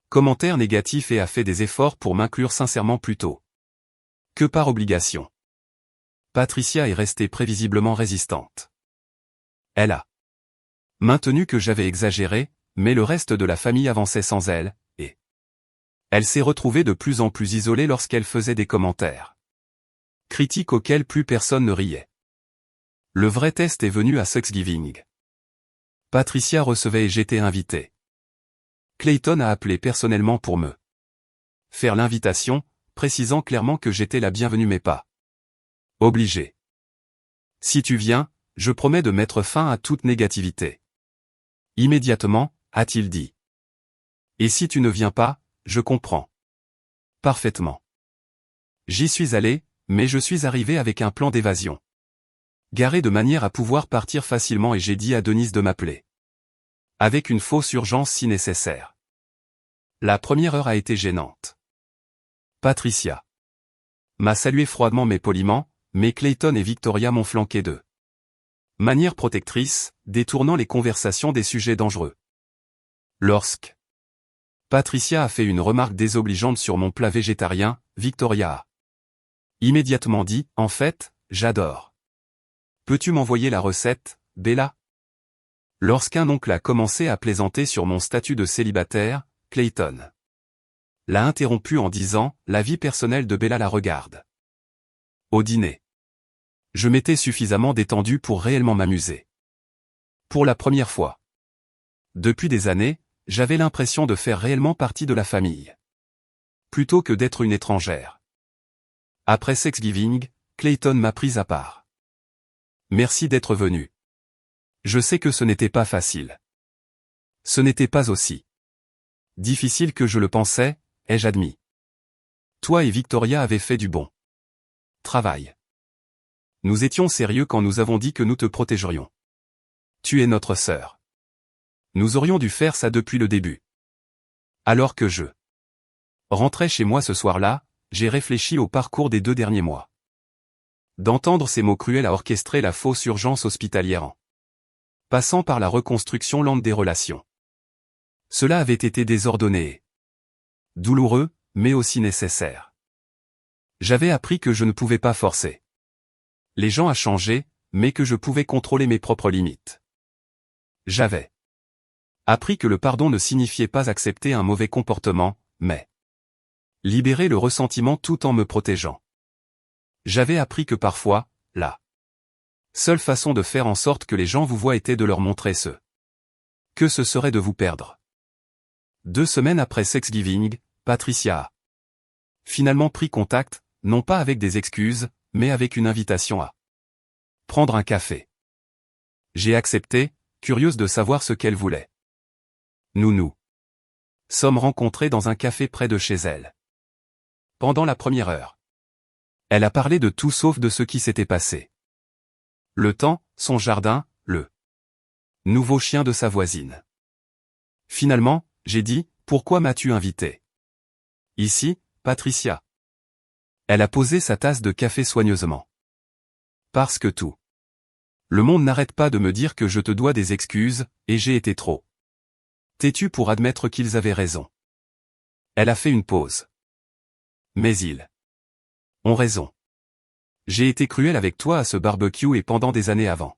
commentaires négatifs et a fait des efforts pour m'inclure sincèrement plus tôt que par obligation. Patricia est restée prévisiblement résistante. Elle a maintenu que j'avais exagéré, mais le reste de la famille avançait sans elle, et Elle s'est retrouvée de plus en plus isolée lorsqu'elle faisait des commentaires critiques auxquels plus personne ne riait. Le vrai test est venu à Thanksgiving. Patricia recevait et j'étais invité. Clayton a appelé personnellement pour me faire l'invitation, précisant clairement que j'étais la bienvenue mais pas obligé. Si tu viens, je promets de mettre fin à toute négativité. Immédiatement, a-t-il dit. Et si tu ne viens pas, je comprends. Parfaitement. J'y suis allé, mais je suis arrivé avec un plan d'évasion. Garé de manière à pouvoir partir facilement et j'ai dit à Denise de m'appeler. Avec une fausse urgence si nécessaire. La première heure a été gênante. Patricia m'a salué froidement mais poliment, mais Clayton et Victoria m'ont flanqué de manière protectrice, détournant les conversations des sujets dangereux. Lorsque Patricia a fait une remarque désobligeante sur mon plat végétarien, Victoria a immédiatement dit, en fait, j'adore. Peux-tu m'envoyer la recette, Bella? Lorsqu'un oncle a commencé à plaisanter sur mon statut de célibataire, Clayton l'a interrompu en disant, la vie personnelle de Bella la regarde. Au dîner. Je m'étais suffisamment détendu pour réellement m'amuser. Pour la première fois. Depuis des années, j'avais l'impression de faire réellement partie de la famille. Plutôt que d'être une étrangère. Après Thanksgiving, Clayton m'a prise à part. Merci d'être venu. Je sais que ce n'était pas facile. Ce n'était pas aussi difficile que je le pensais, ai-je admis. Toi et Victoria avez fait du bon travail. Nous étions sérieux quand nous avons dit que nous te protégerions. Tu es notre sœur. Nous aurions dû faire ça depuis le début. Alors que je rentrais chez moi ce soir-là, j'ai réfléchi au parcours des 2 derniers mois. D'entendre ces mots cruels a orchestré la fausse urgence hospitalière en passant par la reconstruction lente des relations. Cela avait été désordonné et douloureux, mais aussi nécessaire. J'avais appris que je ne pouvais pas forcer les gens à changer, mais que je pouvais contrôler mes propres limites. J'avais appris que le pardon ne signifiait pas accepter un mauvais comportement, mais libérer le ressentiment tout en me protégeant. J'avais appris que parfois, la seule façon de faire en sorte que les gens vous voient était de leur montrer que ce serait de vous perdre. 2 semaines après Thanksgiving, Patricia a finalement pris contact, non pas avec des excuses, mais avec une invitation à prendre un café. J'ai accepté, curieuse de savoir ce qu'elle voulait. Nous sommes rencontrés dans un café près de chez elle. Pendant la première heure, elle a parlé de tout sauf de ce qui s'était passé. Le temps, son jardin, le nouveau chien de sa voisine. Finalement, j'ai dit, pourquoi m'as-tu invité? Ici, Patricia. Elle a posé sa tasse de café soigneusement. Parce que tout le monde n'arrête pas de me dire que je te dois des excuses, et j'ai été trop têtu pour admettre qu'ils avaient raison. Elle a fait une pause. Mais ils ont raison. J'ai été cruel avec toi à ce barbecue et pendant des années avant.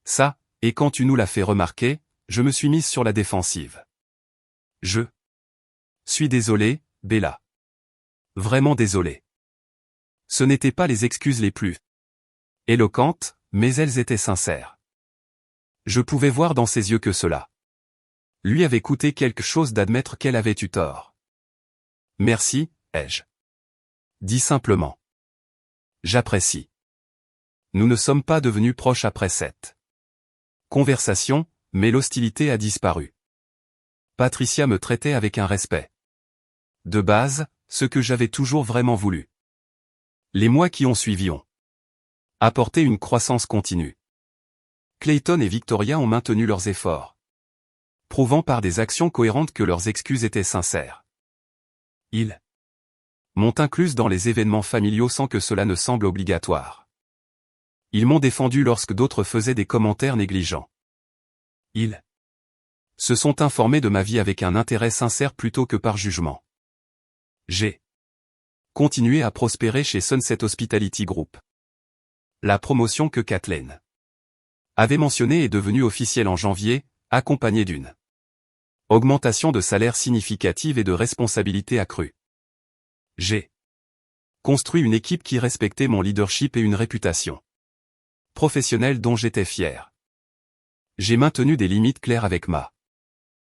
Ça, et quand tu nous l'as fait remarquer, je me suis mise sur la défensive. Je suis désolé, Bella. Vraiment désolé. Ce n'étaient pas les excuses les plus éloquentes, mais elles étaient sincères. Je pouvais voir dans ses yeux que cela lui avait coûté quelque chose d'admettre qu'elle avait eu tort. Merci, ai-je dit simplement. J'apprécie. Nous ne sommes pas devenus proches après cette conversation, mais l'hostilité a disparu. Patricia me traitait avec un respect de base, ce que j'avais toujours vraiment voulu. Les mois qui ont suivi ont apporté une croissance continue. Clayton et Victoria ont maintenu leurs efforts, prouvant par des actions cohérentes que leurs excuses étaient sincères. Ils m'ont incluse dans les événements familiaux sans que cela ne semble obligatoire. Ils m'ont défendu lorsque d'autres faisaient des commentaires négligents. Ils se sont informés de ma vie avec un intérêt sincère plutôt que par jugement. J'ai continué à prospérer chez Sunset Hospitality Group. La promotion que Kathleen avait mentionnée est devenue officielle en janvier, accompagnée d'une Augmentation de salaire significative et de responsabilité accrue. J'ai construit une équipe qui respectait mon leadership et une réputation professionnelle dont j'étais fier. J'ai maintenu des limites claires avec ma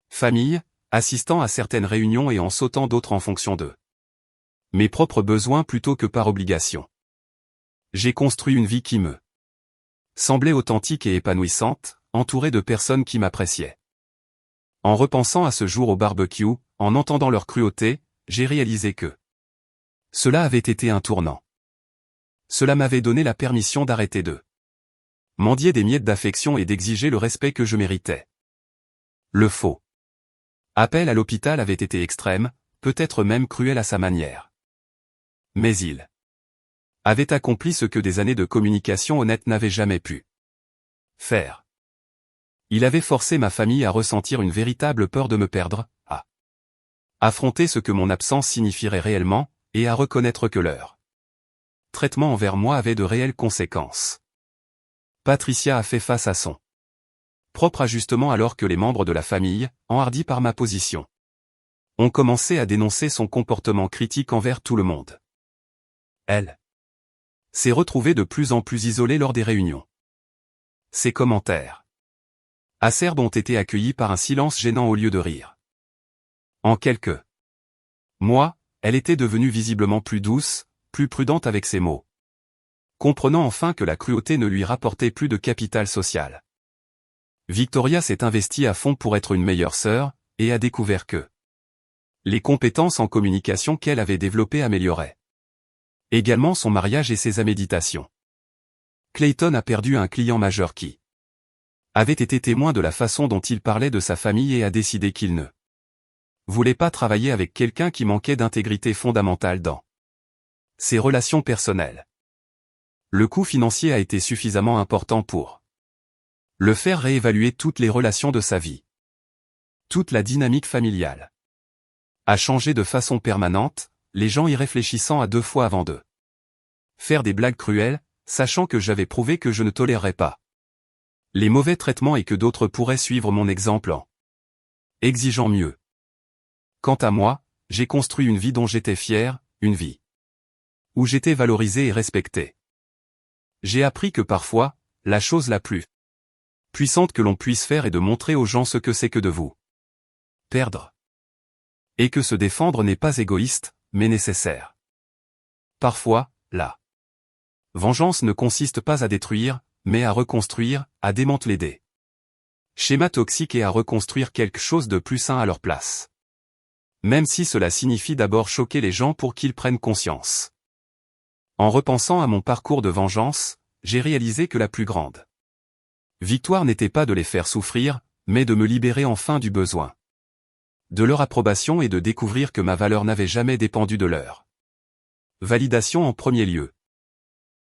famille, assistant à certaines réunions et en sautant d'autres en fonction de mes propres besoins plutôt que par obligation. J'ai construit une vie qui me semblait authentique et épanouissante, entourée de personnes qui m'appréciaient. En repensant à ce jour au barbecue, en entendant leur cruauté, j'ai réalisé que cela avait été un tournant. Cela m'avait donné la permission d'arrêter de mendier des miettes d'affection et d'exiger le respect que je méritais. Le faux appel à l'hôpital avait été extrême, peut-être même cruel à sa manière. Mais il avait accompli ce que des années de communication honnête n'avaient jamais pu faire. Il avait forcé ma famille à ressentir une véritable peur de me perdre, à affronter ce que mon absence signifierait réellement, et à reconnaître que leur traitement envers moi avait de réelles conséquences. Patricia a fait face à son propre ajustement alors que les membres de la famille, enhardis par ma position, ont commencé à dénoncer son comportement critique envers tout le monde. Elle s'est retrouvée de plus en plus isolée lors des réunions. Ses commentaires acerbes ont été accueillis par un silence gênant au lieu de rire. En quelques mois, elle était devenue visiblement plus douce, plus prudente avec ses mots. Comprenant enfin que la cruauté ne lui rapportait plus de capital social. Victoria s'est investie à fond pour être une meilleure sœur, et a découvert que les compétences en communication qu'elle avait développées amélioraient également son mariage et ses méditations. Clayton a perdu un client majeur qui avait été témoin de la façon dont il parlait de sa famille et a décidé qu'il ne voulait pas travailler avec quelqu'un qui manquait d'intégrité fondamentale dans ses relations personnelles. Le coût financier a été suffisamment important pour le faire réévaluer toutes les relations de sa vie. Toute la dynamique familiale a changé de façon permanente, les gens y réfléchissant à deux fois avant de faire des blagues cruelles, sachant que j'avais prouvé que je ne tolérerais pas les mauvais traitements et que d'autres pourraient suivre mon exemple en exigeant mieux. Quant à moi, j'ai construit une vie dont j'étais fier, une vie où j'étais valorisé et respecté. J'ai appris que parfois, la chose la plus puissante que l'on puisse faire est de montrer aux gens ce que c'est que de vous perdre. Et que se défendre n'est pas égoïste, mais nécessaire. Parfois, la vengeance ne consiste pas à détruire, mais à reconstruire, à démanteler des schémas toxiques et à reconstruire quelque chose de plus sain à leur place. Même si cela signifie d'abord choquer les gens pour qu'ils prennent conscience. En repensant à mon parcours de vengeance, j'ai réalisé que la plus grande victoire n'était pas de les faire souffrir, mais de me libérer enfin du besoin de leur approbation et de découvrir que ma valeur n'avait jamais dépendu de leur validation en premier lieu.